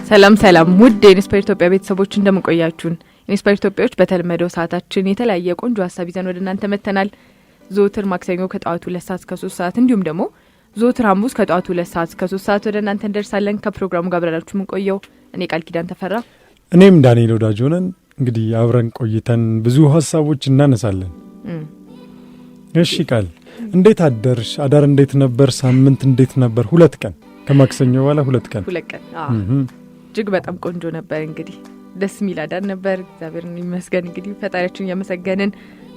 ሰላም ሰላም ውድ የኢንስፓየር ኢትዮጵያ ቤተሰቦች እንደምቆያችሁን ኢንስፓየር ኢትዮጵያዎች በተለመደው ሰዓታችን የተለያየ ቆንጆ ሐሳብ ይዘን ወደ እናንተ መተናል። ዞትር ማክሰኞ ከጧቱ 2 ሰዓት እስከ 3 ሰዓት እንዲሁም ደግሞ ዞትር ሐሙስ ከጧቱ 2 ሰዓት እስከ 3 ሰዓት ወደ እናንተ እንደርሳለን። ከፕሮግራሙ ጋር አብረናችሁ ምን ቆየው እኔ ቃል ኪዳን ተፈራ እኔም ዳንኤል ወዳጆ ነን። እንግዲህ አብረን ቆይተን ብዙ ሐሳቦች እናነሳለን። እሺ ቃል እንዴት አደርሽ? አዳር እንዴት ነበር? ሳምንት እንዴት ነበር? 2 ቀን ከማክሰኞ በኋላ 2 ቀን እጅግ በጣም ቆንጆ ነበር። እንግዲህ ደስ የሚል አዳር ነበር። እግዚአብሔርን ይመስገን። እንግዲህ ፈጣሪያችንን ያመሰገንን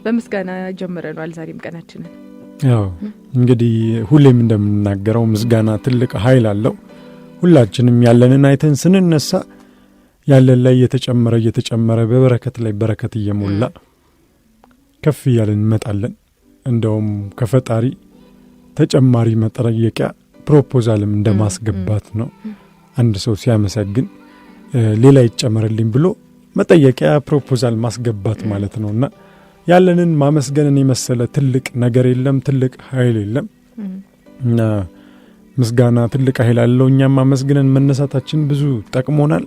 በምስጋና ጀምረናል ዛሬም ቀናችንን። ያው እንግዲህ ሁሌም እንደምንናገረው ምስጋና ትልቅ ኃይል አለው። ሁላችንም ያለንን አይተን ስንነሳ ያለን ላይ እየተጨመረ በበረከት ላይ በረከት እየሞላ ከፍ ያለን እንመጣለን። እንደውም ከፈጣሪ ተጨማሪ መጠየቂያ ፕሮፖዛልም እንደማስገባት ነው። አንድ ሰው ሲያመሰግን ሌላ ይጨመርልኝ ብሎ መጠየቂያ ፕሮፖዛል ማስገባት ማለት ነውና ያለንን ማመስገንን የመሰለ ትልቅ ነገር የለም፣ ትልቅ ኃይል የለም። እና ምስጋና ትልቅ ኃይል አለው። እኛም ማመስገንን መነሳታችን ብዙ ጠቅሞናል።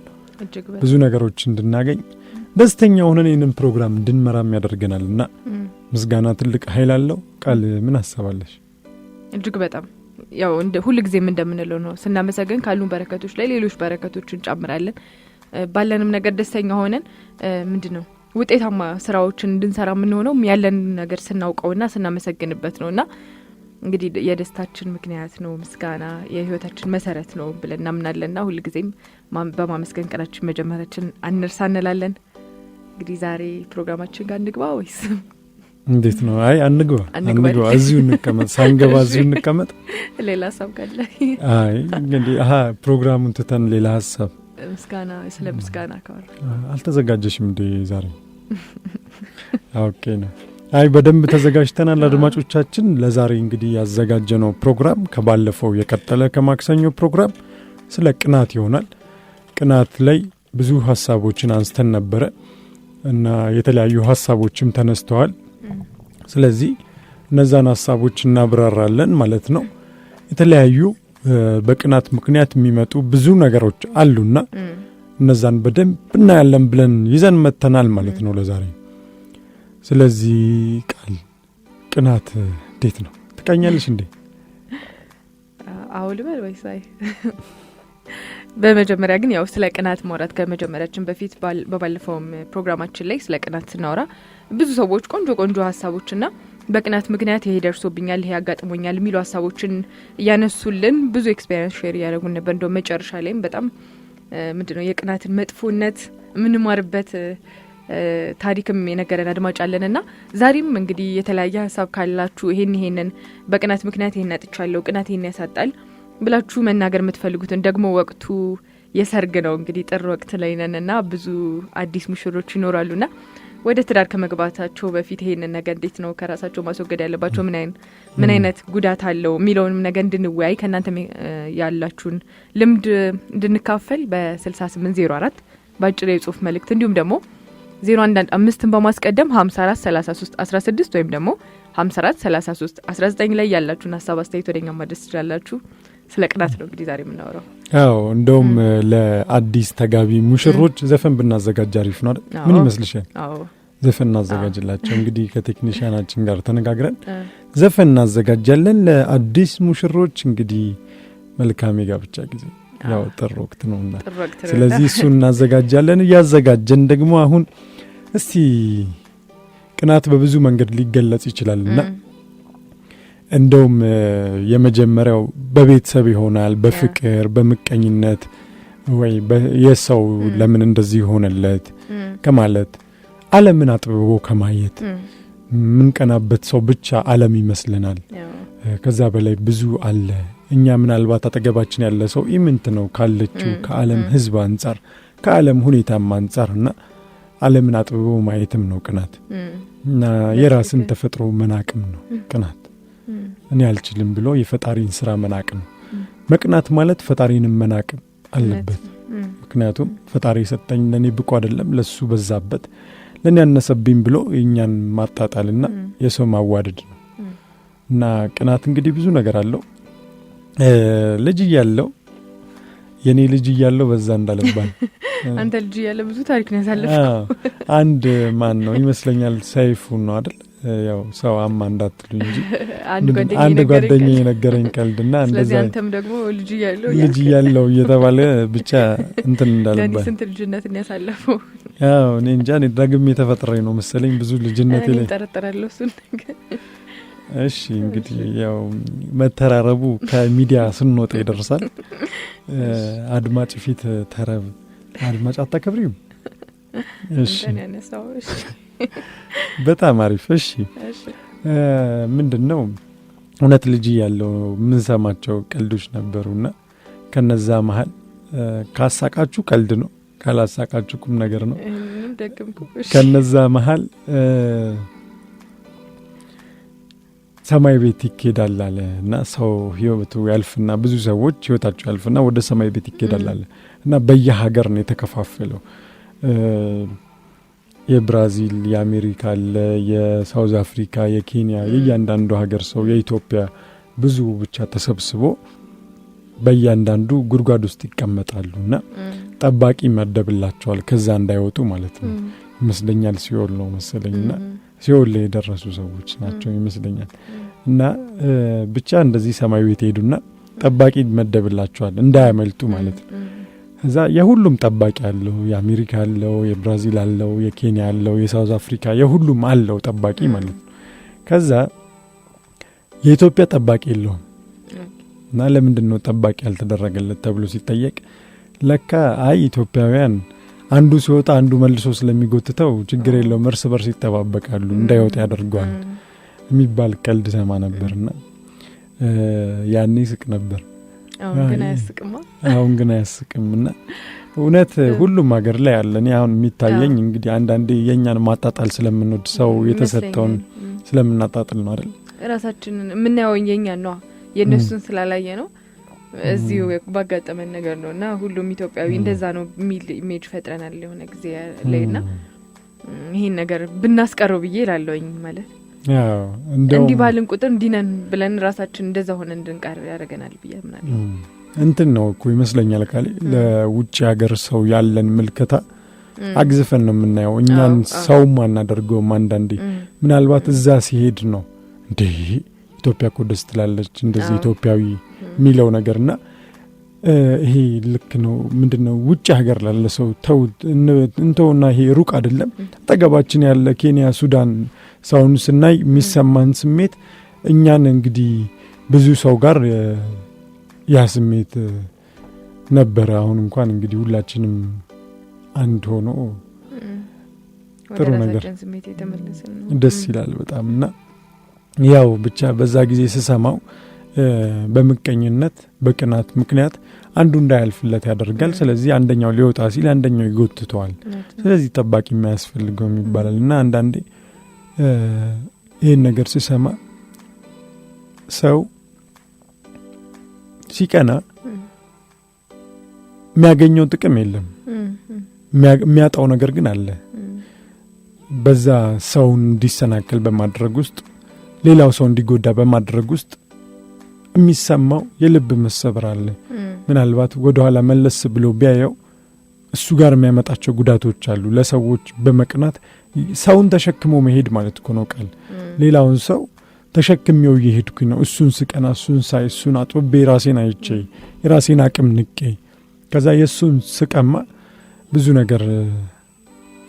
ብዙ ነገሮች እንድናገኝ ደስተኛ ሆነን ይህንን ፕሮግራም እንድንመራም ያደርገናልና ምስጋና ትልቅ ኃይል አለው። ቃል ምን አሰባለሽ? እጅግ በጣም ያው እንደ ሁሉ ጊዜም እንደምንለው ነው ስናመሰግን ካሉን በረከቶች ላይ ሌሎች በረከቶችን ጨምራለን። ባለንም ነገር ደስተኛ ሆነን ምንድነው ውጤታማ ስራዎችን እንድንሰራ ምን ሆነው ያለን ነገር ስናውቀውና ስናመሰግንበት ነውና እንግዲህ የደስታችን ምክንያት ነው ምስጋና፣ የህይወታችን መሰረት ነው ብለን እናምናለንና ሁሉ ጊዜም በማመስገን ቀናችን መጀመራችን አንርሳ እንላለን። እንግዲህ ዛሬ ፕሮግራማችን ጋር እንግባ ወይስ እንዴት ነው? አይ አንግባ እዚሁ እንቀመጥ፣ ሳንገባ እዚሁ እንቀመጥ። ሌላ ሐሳብ ካለ አይ እንግዲህ ፕሮግራሙን ትተን ሌላ ሐሳብ ምስጋና ስለ ምስጋና ካወራ አልተዘጋጀሽም እንዴ ዛሬ? ኦኬ ነው። አይ በደንብ ተዘጋጅተናል አድማጮቻችን። ለዛሬ እንግዲህ ያዘጋጀነው ፕሮግራም ከባለፈው የቀጠለ ከማክሰኞ ፕሮግራም ስለ ቅናት ይሆናል። ቅናት ላይ ብዙ ሐሳቦችን አንስተን ነበረ እና የተለያዩ ሐሳቦችም ተነስተዋል። ስለዚህ እነዛን ሐሳቦች እናብራራለን ማለት ነው። የተለያዩ በቅናት ምክንያት የሚመጡ ብዙ ነገሮች አሉና እነዛን በደንብ እናያለን ብለን ይዘን መተናል ማለት ነው ለዛሬ። ስለዚህ ቃል ቅናት እንዴት ነው? ትቀኛለሽ እንዴ? አውል በል ወይስ አይ? በመጀመሪያ ግን ያው ስለ ቅናት ማውራት ከመጀመሪያችን በፊት በባለፈውም ፕሮግራማችን ላይ ስለ ቅናት ስናወራ ብዙ ሰዎች ቆንጆ ሐሳቦችና በቅናት ምክንያት ይሄ ደርሶብኛል፣ ይሄ ያጋጥሞኛል የሚሉ ሐሳቦችን ያነሱልን ብዙ ኤክስፒሪየንስ ሼር ያደረጉን ነበር። እንደው መጨረሻ ላይም በጣም ምንድነው የቅናትን መጥፎነት ምን ማርበት ታሪክም የነገረን አድማጭ አለንና ዛሬም እንግዲህ የተለያየ ሐሳብ ካላችሁ ይሄንን በቅናት ምክንያት ይሄን አጥቻለሁ፣ ቅናት ይሄን ያሳጣል ብላችሁ መናገር የምትፈልጉትን ደግሞ ወቅቱ የሰርግ ነው እንግዲህ ጥር ወቅት ላይ ነንና ብዙ አዲስ ሙሽሮች ይኖራሉና ወደ ትዳር ከመግባታቸው በፊት ይሄንን ነገር እንዴት ነው ከራሳቸው ማስወገድ ያለባቸው፣ ምን አይነት ጉዳት አለው የሚለውንም ነገር እንድንወያይ ከናንተ ያላችሁን ልምድ እንድንካፈል በ6804 ባጭር የጽሁፍ መልእክት እንዲሁም ደግሞ 015ን በማስቀደም 543316 ወይም ደግሞ 543319 ላይ ያላችሁን ሐሳብ አስተያየት ወደኛ ማድረስ ትችላላችሁ። ስለ ቅናት ነው እንግዲህ ዛሬ የምናወራው። አዎ እንደውም ለአዲስ ተጋቢ ሙሽሮች ዘፈን ብናዘጋጅ አሪፍ ነው አይደል? ምን ይመስልሻል? አዎ ዘፈን እናዘጋጅላቸው እንግዲህ ከቴክኒሻናችን ጋር ተነጋግረን ዘፈን እናዘጋጃለን ለአዲስ ሙሽሮች። እንግዲህ መልካም የጋብቻ ጊዜ ያው ጥር ወቅት ነውና ስለዚህ እሱ እናዘጋጃለን። እያዘጋጀን ደግሞ አሁን እስቲ ቅናት በብዙ መንገድ ሊገለጽ ይችላልና እንደውም የመጀመሪያው በቤተሰብ ይሆናል፣ በፍቅር በመቀኝነት ወይ የሰው ለምን እንደዚህ ሆነለት ከማለት ዓለምን አጥብቦ ከማየት ምን ቀናበት ሰው ብቻ ዓለም ይመስልናል። ከዛ በላይ ብዙ አለ። እኛ ምናልባት አጠገባችን ያለ ሰው ኢምንት ነው ካለችው ከዓለም ሕዝብ አንፃር ከዓለም ሁኔታም አንፃርና ዓለምን አጥብቦ ማየትም ነው ቅናት እና የራስን ተፈጥሮ መናቅም ነው ቅናት። እኔ አልችልም ብሎ የፈጣሪን ስራ መናቅ ነው። መቅናት ማለት ፈጣሪንም መናቅ አለበት። ምክንያቱም ፈጣሪ ሰጠኝ ለኔ ብቁ አይደለም ለሱ በዛበት ለኔ ያነሰብኝ ብሎ እኛን ማጣጣልና የሰው ማዋደድ ነው። እና ቅናት እንግዲህ ብዙ ነገር አለው። ልጅ ያለው የኔ ልጅ እያለው በዛ እንዳለባል አንተ ልጅ እያለ ብዙ ታሪክ ነው ያሳለፈው። አንድ ማን ነው ይመስለኛል ሰይፉ ነው አይደል? ያው ሰው አማ እንዳትሉ እንጂ አንድ ጓደኛዬ የነገረኝ ቀልድና እንደዛ ስለዚህ አንተም ደግሞ ልጅ እያለው እየተባለ ብቻ እንትን እንዳለባል ለኔ ስንት ልጅነትን ያሳለፈው። ያው እኔ እንጃ እኔ ዳግም የተፈጠረኝ ነው መሰለኝ ብዙ ልጅነት ላይ ተጠራጠራለሁ እሱን ነገር። እሺ እንግዲህ ያው መተራረቡ ከሚዲያ ስንወጣ ይደርሳል። አድማጭ ፊት ተረብ አድማጭ አታከብሪም? እሺ በጣም አሪፍ። እሺ ምንድነው እውነት ልጅ ያለው ምን ሰማቸው ቀልዶች ነበሩና ከነዛ መሃል ካሳቃችሁ ቀልድ ነው፣ ካላሳቃችሁ ቁም ነገር ነው። ከነዛ መሃል ሰማይ ቤት ይኬዳል አለና ሰው ህይወቱ ያልፍና ብዙ ሰዎች ህይወታቸው ያልፍና ወደ ሰማይ ቤት ይኬዳል አለ እና በየሀገር ነው የተከፋፈለው። የብራዚል፣ የአሜሪካ አለ፣ የሳውዝ አፍሪካ፣ የኬንያ፣ የእያንዳንዱ ሀገር ሰው የኢትዮጵያ ብዙ ብቻ ተሰብስቦ በእያንዳንዱ ጉድጓድ ውስጥ ይቀመጣሉና ጠባቂ መደብላቸዋል ከዛ እንዳይወጡ ማለት ነው ይመስለኛል። ሲኦል ነው መሰለኝና ሲኦል ላይ የደረሱ ሰዎች ናቸው ይመስለኛል። እና ብቻ እንደዚህ ሰማይ ቤት ሄዱና ጠባቂ መደብላቸዋል እንዳያመልጡ ማለት ነው። ከዛ የሁሉም ጠባቂ አለው፣ የአሜሪካ አለው፣ የብራዚል አለው፣ የኬንያ አለው፣ የሳውዝ አፍሪካ የሁሉም አለው ጠባቂ ማለት ነው። ከዛ የኢትዮጵያ ጠባቂ የለውም እና ለምንድነው ጠባቂ ያልተደረገለት ተብሎ ሲጠየቅ ለካ አይ ኢትዮጵያውያን አንዱ ሲወጣ አንዱ መልሶ ስለሚጎትተው ችግር የለውም እርስ በርስ ይተባበቃሉ እንዳይወጣ ያደርጋል የሚባል ቀልድ ሰማ ነበርና ያኔ ስቅ ነበር። አሁን ግን አያስቅምና እውነት ሁሉም ሀገር ላይ አለ። እኔ አሁን የሚታየኝ እንግዲህ አንዳንዴ የኛን ማጣጣል ስለምንወድ ሰው የተሰጠውን ስለምናጣጣል ነው አይደል? ራሳችንን የምናየው የኛን ነው የነሱን ስላላየ ነው እዚሁ ባጋጠመን ነገር ነውና ሁሉም ኢትዮጵያዊ እንደዛ ነው የሚል ኢሜጅ ፈጥረናል የሆነ ጊዜ ላይና ይሄን ነገር ብናስቀረው ብዬ እላለሁኝ ማለት ያው እንዲህ ባልን ቁጥር እንዲነን ብለን ራሳችን እንደዛ ሆነ እንድንቀር ያደርገናል ብዬ አምናለሁ። እንትን ነው እኮ ይመስለኛል ካለ ለውጭ ሀገር ሰው ያለን ምልከታ አግዝፈን ነው የምናየው እኛን ሰው ማናደርገው አንዳንዴ ምናልባት እዛ ሲሄድ ነው እንዴ ኢትዮጵያ እኮ ደስ ትላለች እንደዚህ ኢትዮጵያዊ ሚለው ነገርና ይሄ ልክ ነው። ምንድነው ውጭ ሀገር ላለ ሰው ተው እንተውና ይሄ ሩቅ አይደለም አጠገባችን ያለ ኬንያ፣ ሱዳን ሰውን ስናይ የሚሰማን ስሜት እኛን እንግዲህ ብዙ ሰው ጋር ያ ስሜት ነበር። አሁን እንኳን እንግዲህ ሁላችንም አንድ ሆኖ ጥሩ ነገር ደስ ይላል በጣምና ያው ብቻ በዛ ጊዜ ስሰማው በመቀኝነት በቅናት ምክንያት አንዱ እንዳያልፍለት ያደርጋል። ስለዚህ አንደኛው ሊወጣ ሲል አንደኛው ይጎትተዋል። ስለዚህ ጠባቂ የሚያስፈልገው ይባላልና አንዳንዴ ይሄን ነገር ሲሰማ ሰው ሲቀና የሚያገኘው ጥቅም የለም፣ የሚያጣው ነገር ግን አለ። በዛ ሰውን እንዲሰናከል በማድረግ ውስጥ ሌላው ሰው እንዲጎዳ በማድረግ ውስጥ የሚሰማው የልብ መሰበር አለ። ምናልባት ወደ ኋላ መለስ ብሎ ቢያየው እሱ ጋር የሚያመጣቸው ጉዳቶች አሉ። ለሰዎች በመቅናት ሰውን ተሸክሞ መሄድ ማለት እኮ ነው ቃል። ሌላውን ሰው ተሸክሜው እየሄድኩኝ ነው እሱን ስቀና እሱን ሳይ እሱን አጥብቤ ራሴን አይቼ የራሴን አቅም ንቄ ከዛ የሱን ስቀማ ብዙ ነገር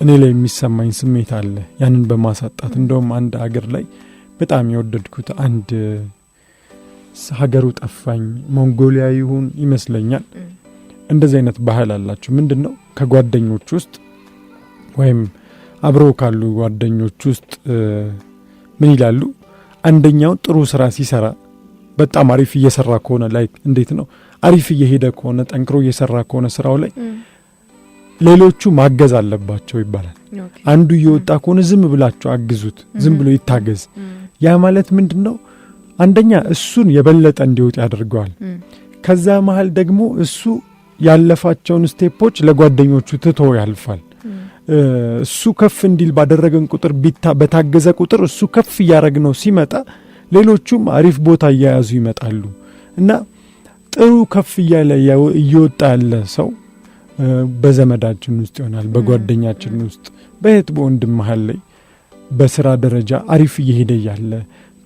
እኔ ላይ የሚሰማኝ ስሜት አለ ያንን በማሳጣት። እንደውም አንድ ሀገር ላይ በጣም የወደድኩት አንድ ሀገሩ ጠፋኝ ሞንጎሊያ ይሁን ይመስለኛል እንደዚህ አይነት ባህል አላችሁ። ምንድነው ከጓደኞች ውስጥ ወይም አብረው ካሉ ጓደኞች ውስጥ ምን ይላሉ አንደኛው ጥሩ ስራ ሲሰራ በጣም አሪፍ እየሰራ ከሆነ ላይ እንዴት ነው አሪፍ እየሄደ ከሆነ ጠንክሮ እየሰራ ከሆነ ስራው ላይ ሌሎቹ ማገዝ አለባቸው ይባላል። አንዱ እየወጣ ከሆነ ዝም ብላችሁ አግዙት፣ ዝም ብሎ ይታገዝ። ያ ማለት ምንድነው አንደኛ እሱን የበለጠ እንዲወጣ ያደርገዋል። ከዛ መሃል ደግሞ እሱ ያለፋቸውን ስቴፖች ለጓደኞቹ ትቶ ያልፋል። እሱ ከፍ እንዲል ባደረገን ቁጥር በታገዘ ቁጥር እሱ ከፍ ያረግነው ሲመጣ ሌሎቹም አሪፍ ቦታ እያያዙ ይመጣሉ እና ጥሩ ከፍ እያለ እየወጣ ያለ ሰው በዘመዳችን ውስጥ ይሆናል፣ በጓደኛችን ውስጥ፣ በእህት በወንድም መሃል ላይ በስራ ደረጃ አሪፍ እየሄደ ያለ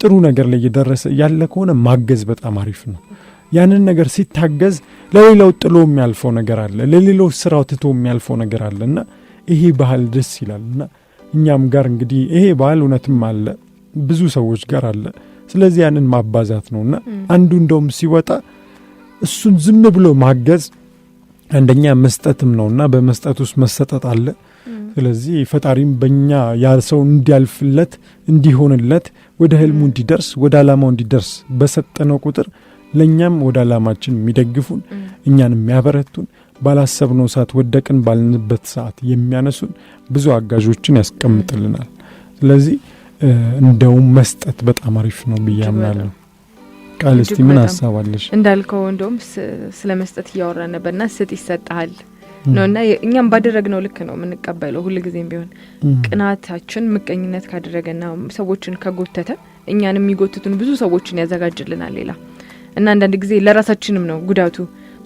ጥሩ ነገር ላይ እየደረሰ ያለ ከሆነ ማገዝ በጣም አሪፍ ነው። ያንን ነገር ሲታገዝ ለሌላው ጥሎ የሚያልፈው ነገር አለ፣ ለሌላው ስራው ትቶ የሚያልፈው ነገር አለና ይሄ ባህል ደስ ይላልና እኛም ጋር እንግዲህ ይሄ ባህል እውነትም አለ፣ ብዙ ሰዎች ጋር አለ። ስለዚህ ያንን ማባዛት ነውና አንዱ እንደውም ሲወጣ እሱን ዝም ብሎ ማገዝ አንደኛ መስጠትም ነውና በመስጠት ውስጥ መሰጠት አለ። ስለዚህ ፈጣሪም በእኛ ያ ሰው እንዲያልፍለት እንዲሆንለት ወደ ህልሙ እንዲደርስ ወደ ዓላማው እንዲደርስ በሰጠነው ቁጥር ለኛም ወደ ዓላማችን የሚደግፉን እኛን የሚያበረቱን ባላሰብነው ሰዓት ወደቅን ባልንበት ሰዓት የሚያነሱን ብዙ አጋዦችን ያስቀምጥልናል። ስለዚህ እንደውም መስጠት በጣም አሪፍ ነው ብዬ አምናለሁ። ቃል እስቲ ምን አሳባለሽ? እንዳልከው እንደውም ስለ መስጠት እያወራን ነበርና ስጥ ይሰጣል ነውና እኛም ባደረግነው ልክ ነው የምንቀበለው። ሁሉ ጊዜም ቢሆን ቅናታችን ምቀኝነት ካደረገና ሰዎችን ከጎተተ እኛንም የሚጎትቱን ብዙ ሰዎችን ያዘጋጅልናል ሌላ እና አንዳንድ ጊዜ ለራሳችንም ነው ጉዳቱ።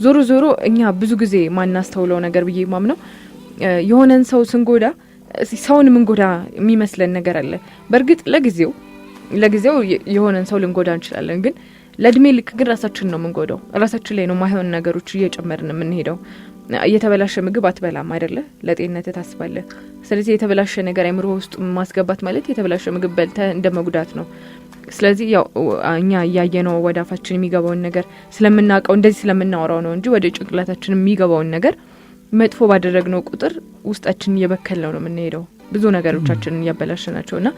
ዞሮ ዞሮ እኛ ብዙ ጊዜ ማናስተውለው ነገር ብዬ ማምነው የሆነን ሰው ስንጎዳ ሰውን ምንጎዳ የሚመስለን ነገር አለ። በእርግጥ ለጊዜው የሆነን ሰው ልንጎዳ እንችላለን፣ ግን ለእድሜ ልክ ግን ራሳችን ነው ምንጎዳው። ራሳችን ላይ ነው ማይሆን ነገሮች እየጨመርን የምንሄደው። የተበላሸ ምግብ አትበላም አይደለ? ለጤንነት ታስባለህ። ስለዚህ የተበላሸ ነገር አይምሮ ውስጥ ማስገባት ማለት የተበላሸ ምግብ በልተ እንደመጉዳት ነው። ስለዚህ ያው እኛ ያየነው ወደ አፋችን የሚገባውን ነገር ስለምናውቀው እንደዚህ ስለምናወራው ነው እንጂ ወደ ጭንቅላታችን የሚገባውን ነገር መጥፎ ባደረግነው ቁጥር ውስጣችን እየበከለው ነው የምንሄደው። ብዙ ነገሮቻችንን እያበላሸናቸውና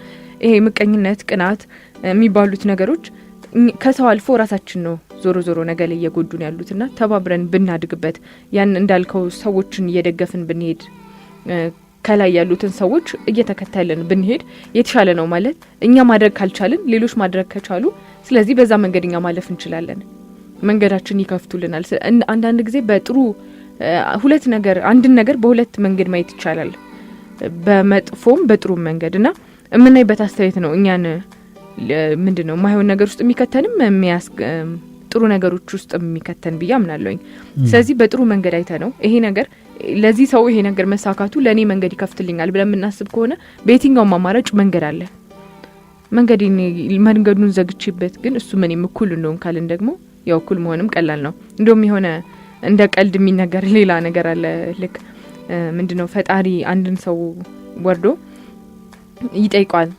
ይሄ ምቀኝነት፣ ቅናት የሚባሉት ነገሮች ከሰው አልፎ ራሳችን ነው ዞሮ ዞሮ ነገር ላይ እየጎዱን ያሉትና ተባብረን ብናድግበት ያን እንዳልከው ሰዎችን እየደገፍን ብንሄድ ከላይ ያሉትን ሰዎች እየተከተልን ብንሄድ የተሻለ ነው ማለት እኛ ማድረግ ካልቻልን ሌሎች ማድረግ ከቻሉ ስለዚህ በዛ መንገድኛ ማለፍ እንችላለን። መንገዳችን ይከፍቱልናል። አንዳንድ ጊዜ በጥሩ ሁለት ነገር አንድን ነገር በሁለት መንገድ ማየት ይቻላል፣ በመጥፎም በጥሩ መንገድና እምናይበት አስተያየት ነው እኛን ምንድነው ማይሆን ነገር ውስጥ የሚከተንም ጥሩ ነገሮች ውስጥ የሚከተን ብዬ አምናለሁኝ። ስለዚህ በጥሩ መንገድ አይተ ነው ይሄ ነገር ለዚህ ሰው ይሄ ነገር መሳካቱ ለኔ መንገድ ይከፍትልኛል ብለን የምናስብ ከሆነ በየትኛው አማራጭ መንገድ አለ። መንገዱን ዘግቼበት ግን እሱ ምንም እኩል እንደሆን ካልን ደግሞ ያው እኩል መሆንም ቀላል ነው። እንደውም የሆነ እንደ ቀልድ የሚነገር ሌላ ነገር አለ። ልክ ምንድነው ፈጣሪ አንድን ሰው ወርዶ ይጠይቃል፣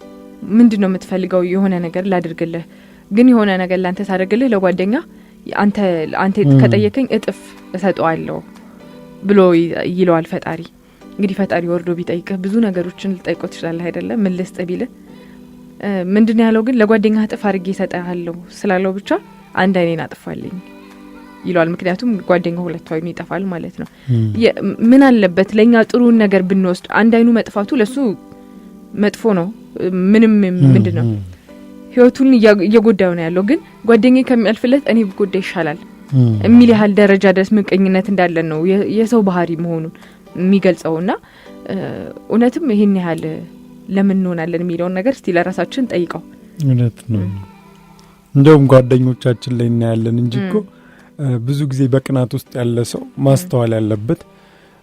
ምንድነው የምትፈልገው? የሆነ ነገር ላድርግልህ፣ ግን የሆነ ነገር ላንተ ሳደርግልህ ለጓደኛ አንተ ከጠየቀኝ እጥፍ እሰጠዋለሁ ብሎ ይለዋል ፈጣሪ። እንግዲህ ፈጣሪ ወርዶ ቢጠይቅህ ብዙ ነገሮችን ልጠይቀው ትችላለህ አይደለ? ምን ልስጥ ቢልህ ምንድነው ያለው? ግን ለጓደኛ እጥፍ አድርጌ እሰጥሃለሁ ስላለው ብቻ አንድ አይኔን አጥፋልኝ ይለዋል። ምክንያቱም ጓደኛው ሁለት አይኑ ይጠፋል ማለት ነው። ምን አለበት ለኛ ጥሩን ነገር ብንወስድ አንድ አይኑ መጥፋቱ ለሱ መጥፎ ነው። ምንም ምንድነው ህይወቱን እየጎዳው ነው ያለው። ግን ጓደኛዬ ከሚያልፍለት እኔ ብጎዳ ይሻላል የሚል ያህል ደረጃ ድረስ ምቀኝነት እንዳለ ነው የሰው ባህሪ መሆኑን የሚገልጸውና እውነትም ይሄን ያህል ለምን እንሆናለን የሚለውን ነገር እስቲ ለራሳችን ጠይቀው። እውነት ነው። እንደውም ጓደኞቻችን ላይ እናያለን እንጂ እኮ ብዙ ጊዜ በቅናት ውስጥ ያለ ሰው ማስተዋል ያለበት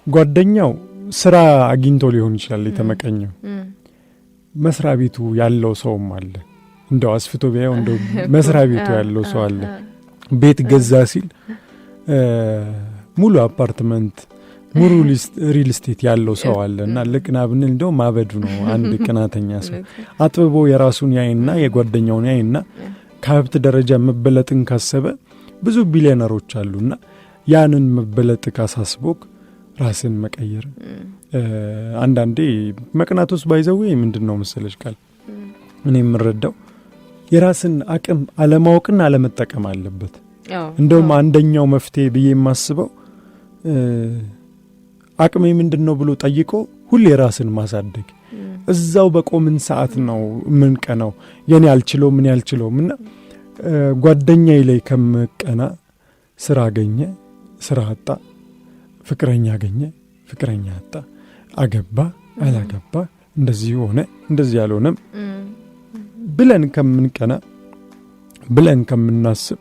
ጓደኛው ስራ አግኝቶ ሊሆን ይችላል የተመቀኘው፣ መስሪያ ቤቱ ያለው ሰውም አለ። እንደው አስፍቶ ቢያየው እንደው መስሪያ ቤቱ ያለው ሰው አለ። ቤት ገዛ ሲል ሙሉ አፓርትመንት ሙሉ ሪል ስቴት ያለው ሰው አለና ለቅና ብንል እንደው ማበዱ ነው። አንድ ቅናተኛ ሰው አጥብቦ የራሱን ያይና የጓደኛውን ያይና ከሀብት ደረጃ መበለጥን ካሰበ ብዙ ቢሊዮነሮች አሉና ያንን መበለጥ ካሳስቦክ ራስን መቀየር አንዳንዴ መቅናቶስ ባይዘው ምንድነው መሰለሽ ቃል እኔ የምረዳው የራስን አቅም አለማወቅና አለመጠቀም አለበት። እንደውም አንደኛው መፍትሄ ብዬ የማስበው አቅሜ ምንድነው ብሎ ጠይቆ ሁሌ ራስን ማሳደግ። እዛው በቆምን ሰዓት ነው ምን ቀናው የኔ አልችለው ምን ያልችለውምና ጓደኛዬ ላይ ከመቀና ስራ አገኘ ስራ አጣ፣ ፍቅረኛ አገኘ ፍቅረኛ አጣ፣ አገባ አላገባ፣ እንደዚህ ሆነ እንደዚህ ያልሆነም ብለን ከምንቀና ብለን ከምናስብ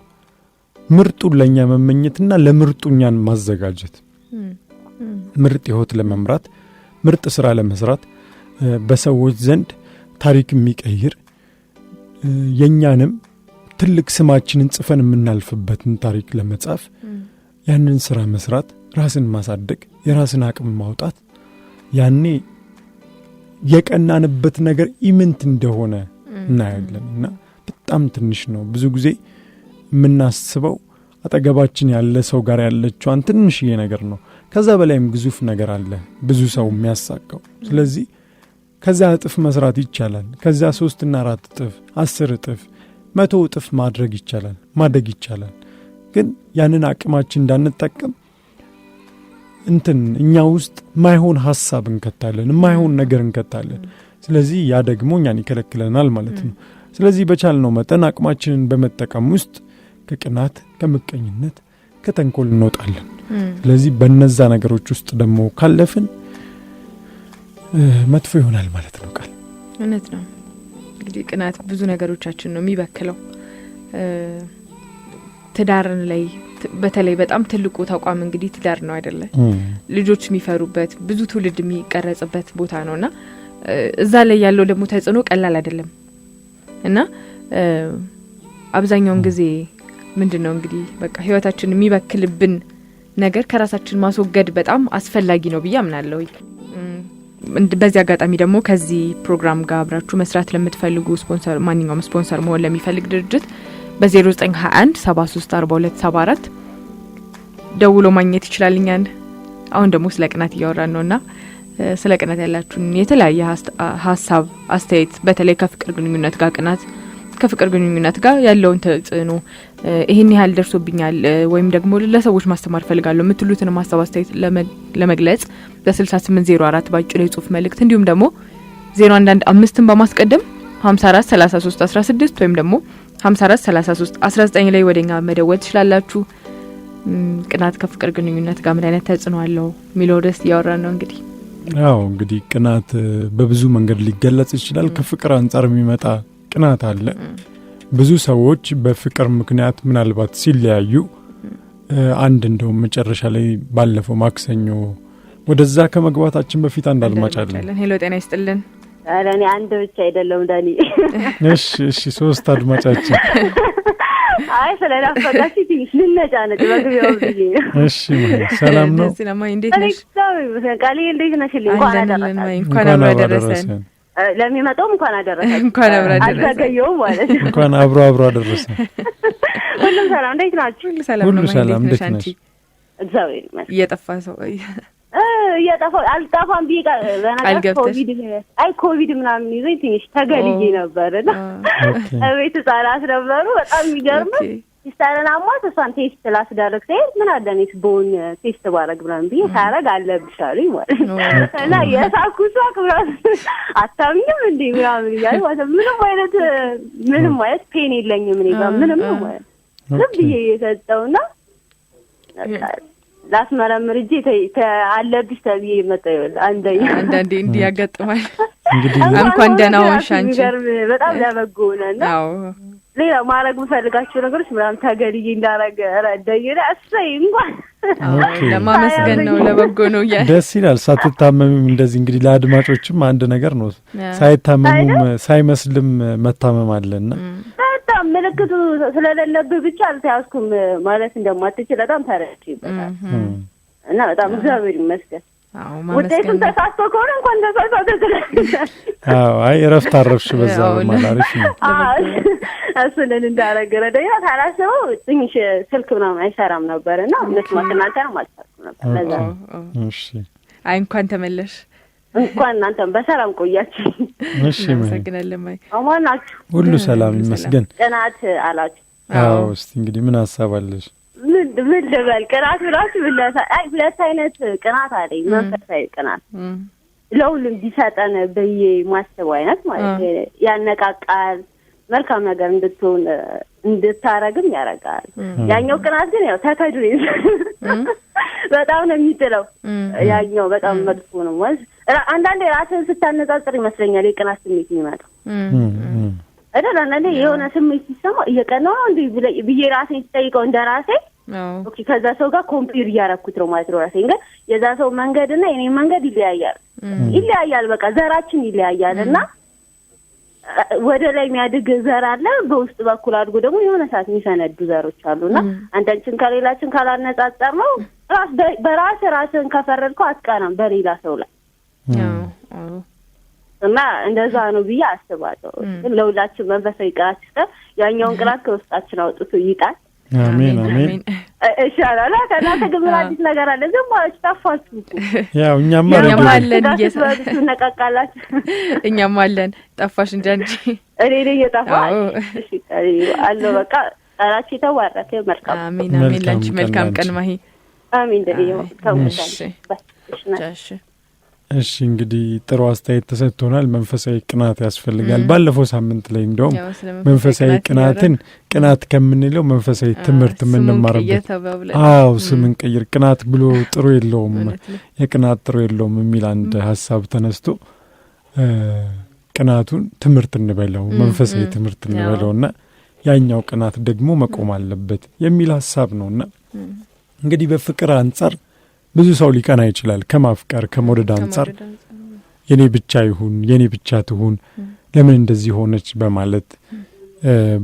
ምርጡን ለኛ መመኘትና ለምርጡኛን ማዘጋጀት ምርጥ ህይወት ለመምራት ምርጥ ስራ ለመስራት በሰዎች ዘንድ ታሪክ የሚቀይር የኛንም ትልቅ ስማችንን ጽፈን የምናልፍበትን ታሪክ ለመጻፍ ያንን ስራ መስራት ራስን ማሳደግ የራስን አቅም ማውጣት ያኔ የቀናንበት ነገር ኢምንት እንደሆነ እናያለንና በጣም ትንሽ ነው ብዙ ጊዜ የምናስበው አጠገባችን ያለ ሰው ጋር ያለችው ትንሽዬ ነገር ነው ከዛ በላይም ግዙፍ ነገር አለ ብዙ ሰው የሚያሳካው ስለዚህ ከዛ እጥፍ መስራት ይቻላል ከዛ 3 እና 4 እጥፍ 10 እጥፍ 100 እጥፍ ማድረግ ይቻላል ማደግ ይቻላል ግን ያንን አቅማችን እንዳንጠቀም እኛ ውስጥ ማይሆን ሐሳብ እንከታለን ማይሆን ነገር እንከታለን ስለዚህ ያ ደግሞ እኛን ይከለክለናል ማለት ነው ስለዚህ በቻልነው መጠን አቅማችንን በመጠቀም ውስጥ ከቅናት ከመቀኝነት ከተንኮል እንወጣለን ስለዚህ በእነዛ ነገሮች ውስጥ ደግሞ ካለፍን መጥፎ ይሆናል ማለት ነው ቃል እውነት ነው እንግዲህ ቅናት ብዙ ነገሮቻችን ነው የሚበክለው ትዳርን ላይ በተለይ በጣም ትልቁ ተቋም እንግዲህ ትዳር ነው አይደለ ልጆች የሚፈሩበት ብዙ ትውልድ የሚቀረጽበት ቦታ ነውና እዛ ላይ ያለው ደግሞ ተጽዕኖ ቀላል አይደለም እና አብዛኛውን ጊዜ ምንድነው እንግዲህ በቃ ህይወታችንን የሚበክልብን ነገር ከራሳችን ማስወገድ በጣም አስፈላጊ ነው ብዬ አምናለሁ በዚህ አጋጣሚ ደግሞ ከዚህ ፕሮግራም ጋር አብራችሁ መስራት ለምትፈልጉ ስፖንሰር ማንኛውም ስፖንሰር መሆን ለሚፈልግ ድርጅት በ0921 734274 ደውሎ ማግኘት ይችላልኛል አሁን ደግሞ ስለ ቅናት እያወራን ነውና ስለ ቅናት ያላችሁን የተለያየ ሐሳብ አስተያየት በተለይ ከፍቅር ግንኙነት ጋር ቅናት ከፍቅር ግንኙነት ጋር ያለውን ተጽዕኖ ይሄን ያህል ደርሶብኛል ወይም ደግሞ ለሰዎች ማስተማር ፈልጋለሁ የምትሉትን ሐሳብ አስተያየት ለመግለጽ በ6804 ባጭር የጽሁፍ መልእክት እንዲሁም ደግሞ 0115ን በማስቀደም 54 33 16 ወይም ደግሞ 54 33 19 ላይ ወደኛ መደወል ትችላላችሁ ቅናት ከፍቅር ግንኙነት ጋር ምን አይነት ተጽዕኖ አለው ሚለው ደስ ያወራን ነው እንግዲህ ቅናት በብዙ መንገድ ሊገለጽ ይችላል ከፍቅር አንፃር የሚመጣ ቅናት አለ ብዙ ሰዎች በፍቅር ምክንያት ምናልባት ሲለያዩ አንድ እንደው መጨረሻ ላይ ባለፈው ማክሰኞ ወደዛ ከመግባታችን በፊት አንድ አድማጭ አለን ሄሎ ጤና ይስጥልን አለኔ አንድ ብቻ አይደለም ዳኒ እሺ 3 አድማጫችን አይ ስለናፈቃችሁ ትንሽ ልነጫነጭ በግቢያው ብዬ እሺ ሰላም ነው ስለማይ እንዴት ነሽ ቃሌ እንዴት ነሽ እንኳን አደረሰን ለሚመጣውም እንኳን አደረሰን እንኳን አደረሰን ማለት እንኳን አብሮ አደረሰን ሁሉም ሰላም እንዴት ናችሁ ሁሉ ሰላም እንዴት ነሽ እግዚአብሔር ይመስገን እየጠፋ ሰው አልጠፋም ቢቃ ኮቪድ ምናምን ይዘኝ ትንሽ ተገልዬ ነበርና ቤት ጻላት ነበሩ በጣም የሚገርም ሲስተርናማ ተሳን ቴስት ላስደረግ ሳይል ምን አደነስ ቦን ቴስት ባረግ ምናምን ቢይ ታረግ አለብሻለኝ ማለት ነው እና የሳኩሷ ክብራስ አታምኝም እንዴ ምናምን ይያይ ማለት ምንም ማለት ፔን የለኝም እኔ ጋር ምንም ማለት ዝም ብዬ የሰጠውና ላስመረምር እጂ አለብሽ ተብዬ መጣው አንዳንዴ እንዲያጋጥማል እንግዲህ እንኳን ደህና ሆንሽ አንቺ በጣም ለበጎነና ሌላ ማረግ ፈልጋችሁ ነገሮች ምናምን ተገልዬ እንዳረገ ረዳየለ አሰይ እንኳን ለማመስገን ነው ለበጎ ነው ደስ ይላል ሳትታመምም እንደዚህ እንግዲህ ለአድማጮችም አንድ ነገር ነው ሳይታመሙም ሳይመስልም መታመም አለና በጣም ምልክቱ ስለሌለብህ ብቻ አልተያዝኩም ማለት እንደማትችል በጣም ተረድቼበታል እና በጣም እግዚአብሔር ይመስገን ውጤቱን ተሳስቶ ከሆነ እንኳን ተሳስቶ አይ እረፍት አረፍሽ በዛ በማላሪፍ ነው እሱንን እንዳረገረ ደግሞ ታላሰው ትንሽ ስልክ ምናምን አይሰራም ነበርና መስማት እናንተንም አልቻልኩም ነበር ለዛ እሺ አይ እንኳን ተመለሽ እንኳን እናንተም በሰላም ቆያችሁ እሺ ማሰግናለን ማይ አማናችሁ ሁሉ ሰላም ይመስገን ቅናት አላችሁ እስቲ እንግዲህ ምን ሐሳብ አለሽ ምን ልበል ቅናት ብላችሁ ሁለት አይነት ቅናት አለ መንፈሳዊ ቅናት ለሁሉም ቢሰጠን በየ ማስተዋይ አይነት ማለት ያነቃቃል መልካም ነገር እንድታረግም ያረጋል ያኛው ቅናት ግን ያው ተከድሮ በጣም ነው የሚጥለው ያኛው በጣም መጥፎ ነው ማለት አንዳንዴ ራስን ስታነጻጽር ይመስለኛል የቅናት ስሜት የሚመጣው አይደለም እንዴ የሆነ ስሜት ሲሰማ እየቀናው ነው እንዴ ብዬ ራሴን ስጠይቀው እንደራሴ ኦኬ ከዛ ሰው ጋር ኮምፒር ያረኩት ነው ማለት ነው ራሴን ግን የዛ ሰው መንገድና የኔ መንገድ ይለያያል በቃ ዘራችን ይለያያልና ወደ ላይ የሚያድግ ዘር አለ በውስጥ በኩል አድጎ ደግሞ የሆነ ሰዓት የሚሰነዱ ዘሮች አሉና አንተን ከሌላችን ካላነጻጸር ነው ራስን ከፈረድከው አትቀናም በሌላ ሰው ላይ እና እንደዛ ነው ብዬ አስባለሁ ለሁላችን መንፈሳዊ ቅናት ይስጠን ያኛውን ቅናት ከውስጣችን አውጥቶ ይጣል አሜን አሜን ኢንሻአላህ ከናንተ ግን አዲስ ነገር አለ ዝም ብላችሁ ጠፋችሁ ያው እኛም አለን ነቃቃላችሁ እኛም አለን ጠፋሽ እንጂ እኔ እየጠፋሽ እሺ አለ በቃ አራቺ ተዋረከ መልካም አሜን አሜን ላንቺ መልካም ቀን ማሂ አሜን ደህና ተውታሽ እሺ እንግዲህ ጥሩ አስተያየት ተሰጥቶናል መንፈሳዊ ቅናት ያስፈልጋል ባለፈው ሳምንት ላይ እንደውም መንፈሳዊ ቅናት ከምንለው መንፈሳዊ ትምህርት ምንማርበት ስምን ቀይር ቅናት ብሎ ጥሩ የለውም የቅናት ጥሩ የለውም የሚል አንድ ሐሳብ ተነስቶ ቅናቱን ትምህርት እንበለው መንፈሳዊ ትምህርት እንበለውና ያኛው ቅናት ደግሞ መቆም አለበት የሚል ሐሳብ ነውና እንግዲህ በፍቅር አንፃር ብዙ ሰው ሊቀና ይችላል ከማፍቀር ከመውደድ አንፃር የኔ ብቻ ይሁን የኔ ብቻ ትሁን ለምን እንደዚህ ሆነች በማለት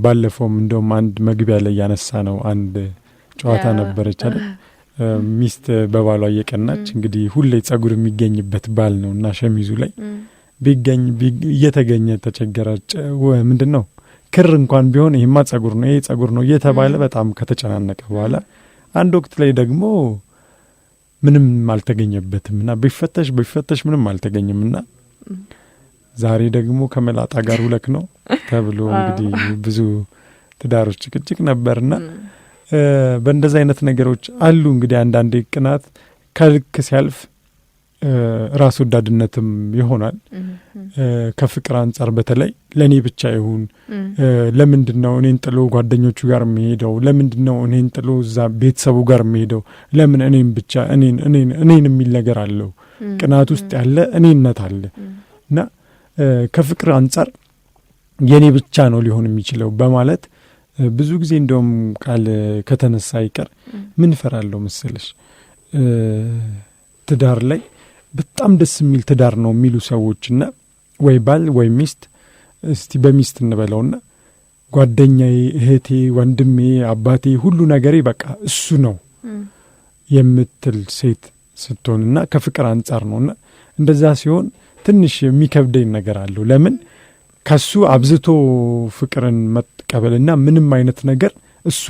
ባለፈውም እንደውም አንድ መግቢያ ላይ ያነሳ ነው አንድ ጨዋታ ነበረች አይደል ሚስት በባሏ እየቀናች እንግዲህ ሁሌ ጸጉር የሚገኝበት ባል ነውና ሸሚዙ ላይ ቢገኝ እየተገኘ ተቸገራች ምንድነው ክር እንኳን ቢሆን ይሄማ ጸጉር ነው ይሄ ጸጉር ነው እየተባለ በጣም ከተጨናነቀ በኋላ አንድ ወቅት ላይ ደግሞ ምንም አልተገኘበትምና ቢፈተሽ ምንም አልተገኘምና ዛሬ ደግሞ ከመላጣ ጋር ሁለክ ነው ተብሎ እንግዲህ ብዙ ትዳሮች ጭቅጭቅ ነበርና በእንደዛ አይነት ነገሮች አሉ እንግዲህ አንዳንዴ ቅናት ከልክ ሲያልፍ ራስ ወዳድነትም ይሆናል ከፍቅር አንፃር በተለይ ለኔ ብቻ ይሁን ለምንድነው እኔን ጥሎ ጓደኞቹ ጋር የሚሄደው ለምንድነው እኔን ጥሎ እዛ ቤተሰቡ ጋር የሚሄደው ለምን እኔን ብቻ እኔን የሚል ነገር አለው ቅናት ውስጥ ያለ እኔነት አለ እና ከፍቅር አንፃር የኔ ብቻ ነው ሊሆን የሚችለው በማለት ብዙ ጊዜ እንደውም ቃል ከተነሳ ይቀር ምን ፈራለው መሰለሽ ትዳር ላይ በጣም ደስ የሚል ትዳር ነው የሚሉ ሰዎችና ወይ ባል ወይ ሚስት እስቲ በሚስት እንበለውና ጓደኛዬ እህቴ ወንድሜ አባቴ ሁሉ ነገሬ በቃ እሱ ነው የምትል ሴት ስትሆንና ከፍቅር አንፃር ነውና እንደዛ ሲሆን ትንሽ የሚከብደኝ ነገር አለው ለምን ከሱ አብዝቶ ፍቅርን መቀበልና ምንም አይነት ነገር እሱ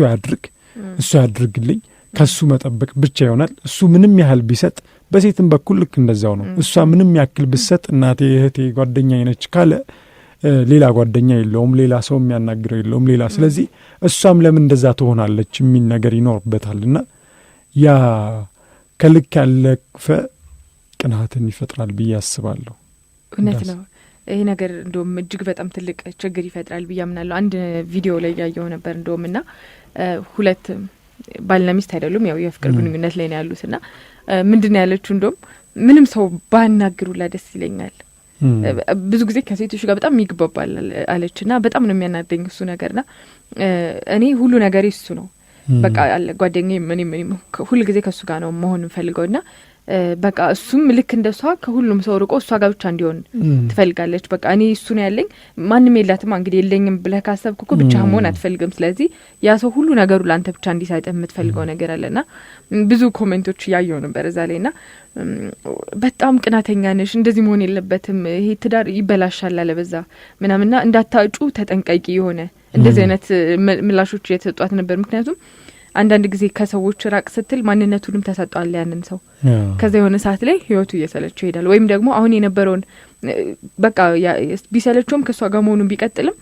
ያድርግልኝ ከሱ መጠበቅ ብቻ ይሆናል እሱ ምንም ያህል ቢሰጥ በሴትም በኩል ልክ እንደዛው ነው እሷ ምንም ያክል ብሰጥ እናቴ እህቴ ጓደኛዬ ነች ካለ ሌላ ጓደኛ የለውም ሌላ ሰው የሚያናግረው የለውም ሌላ ስለዚህ እሷም ለምን እንደዛ ትሆናለች የሚል ነገር ይኖርበታልና ያ ከልክ ያለፈ ቅናትን ይፈጥራል ብዬ አስባለሁ እውነት ነው ይሄ ነገር እንደውም እጅግ በጣም ትልቅ ችግር ይፈጥራል ብዬ አምናለሁ አንድ ቪዲዮ ላይ ያየው ነበር እንደውምና ሁለት ባልና ሚስት አይደሉም ያው የፍቅር ግንኙነት ላይ ነው ያሉትና ምንድነው ያለችው እንደውም ምንም ሰው ባናግሩላ ደስ ይለኛል ብዙ ጊዜ ከሴቶች ጋር በጣም ይግባባል አለችና በጣም ነው የሚያናደኝ እሱ ነገርና እኔ ሁሉ ነገር እሱ ነው በቃ አለ ጓደኛዬ ምንም ሁሉ ጊዜ ከሱ ጋር ነው መሆን ፈልገውና በቃ እሱም ልክ እንደሷ ከሁሉም ሰው ርቆ እሷ ጋር ብቻ እንዲሆን ትፈልጋለች በቃ እኔ እሱ ነው ያለኝ ማንንም የላትም እንግዲህ የለኝም ብለህ ካሰብኩ እኮ ብቻ መሆን አትፈልግም ስለዚህ ያ ሰው ሁሉ ነገሩ ላንተ ብቻ እንዲሳይጥ የምትፈልገው ነገር አለና ብዙ ኮሜንቶች ያየው ነበር እዛ ላይና በጣም ቅናተኛ ነሽ እንደዚህ መሆን የለበትም ይሄ ትዳር ይበላሻል አለበዛ ምናምንና እንዳታጩ ተጠንቀቂ የሆነ እንደዚህ አይነት ምላሾች የተሰጧት ነበር ምክንያቱም አንዳንድ ጊዜ ከሰዎች ራቅ ስትል ማንነቱንም ተሰጧል ያንን ሰው ከዛ የሆነ ሰዓት ላይ ህይወቱ እየሰለቸው ይሄዳል ወይም ደግሞ አሁን የነበረውን በቃ ቢሰለቸውም ከሷ ጋር መሆኑን ቢቀጥልም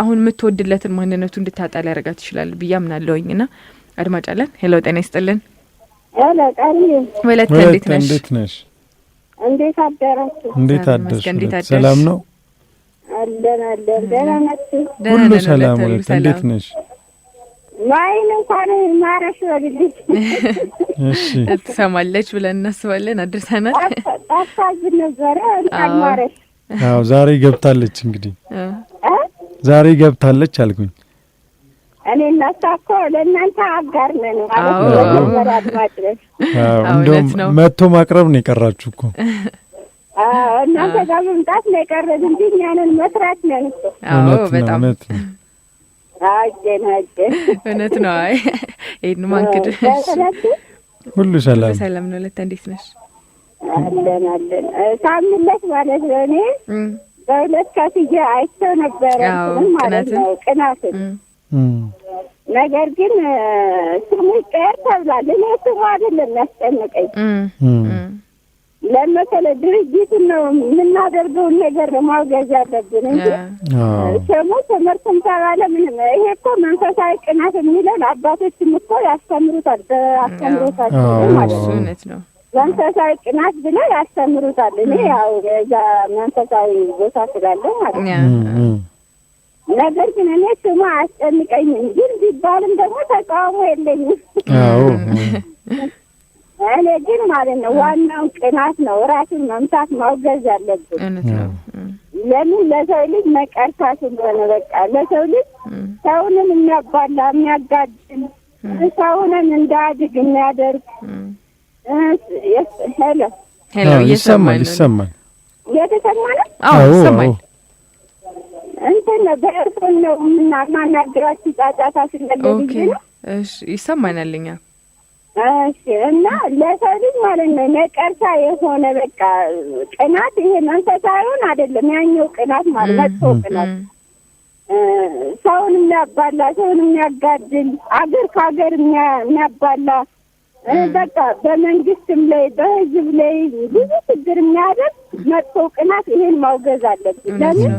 አሁን የምትወድለትን ማንነቱ እንድታጣል ያረጋት ይችላል ብያምናለሁኝና አድማጭ አለን ሄሎ ጤና ይስጥልን ሄሎ ወለተ እንዴት ነሽ እንዴት አደራችሁ እንዴት አደርሽ ሰላም ነው አለን ደህና ነሽ ሁሉ ሰላም ወለተ እንዴት ነሽ ማይን እንኳን ማረሽ ወልልሽ እሺ ተሰማለች ብለን እናስባለን አድርሰናል ታሳጅ ነበር እንኳን ማረሽ አዎ ዛሬ ገብታለች እንግዲህ ዛሬ ገብታለች አልኩኝ። እኔ እናሳኮ ለእናንተ አጋር ነን ማለት ነው። እንደውም መጥቶ ማቅረብ ነው የቀራችሁ እኮ። እናንተ ጋር መምጣት ነው የቀረን እንጂ እኛንን መስራት ነን እኮ። በጣም እውነት ነው። አይ ይሄን ማንክድ ሁሉ ሰላም ሰላም ነው። ለታ እንዴት ነሽ? አለን ሳምንት ማለት ነው። እኔ በሁለት ከፍዬ አይቼው ነበረ ማለት ነው ቅናትን። ነገር ግን ስሙ ይቀየር ተብሏል። እኔ ስሙ አይደለም የሚያስጨንቀኝ ለመሰለ ድርጅቱን ነው የምናደርገውን ነገር ማውገዝ ያለብን እንጂ ስሙ ትምህርትም ተባለ ምንም። ይሄ እኮ መንፈሳዊ ቅናት የሚለው አባቶችም እኮ ያስተምሩታል በአስተምሮታቸው ማለት ነው። መንፈሳዊ ቅናት ብለው ያስተምሩታል። እኔ ያው የዛ መንፈሳዊ ቦታ ስላለ ማለት ነው። ነገር ግን እኔ ስሙ አያስጨንቀኝም። ግን ቢባልም ደግሞ ተቃውሞ የለኝም። እኔ ግን ማለት ነው ዋናው ቅናት ነው። ራስን መምታት ማውገዝ ያለብን ለምን ለሰው ልጅ መቀርታ ስለሆነ በቃ ለሰው ልጅ ሰውንም የሚያባላ የሚያጋድል ሰውንም እንዳያድግ የሚያደርግ ሄሎ ይሰማል እየተሰማ ነው? አዎ ይሰማል። እንትን በእርሶን ነው የምናናግራችሁ ጫጫታ ስለሌለ ነው። እሺ ይሰማናል እኛ። እሺ እና ለሰው ልጅ ማለት ነው ነቀርሳ የሆነ በቃ ቅናት ይሄ መንፈሳዊውን አይደለም ያኛው ቅናት ማለት መጥፎ ቅናት ሰውን የሚያባላ ሰውን የሚያጋድል አገር ከሀገር የሚያባላ በቃ በመንግስትም ላይ በህዝብ ላይ ብዙ ችግር የሚያደርግ መጥፎ ቅናት ይሄን ማውገዝ አለብን። ለምን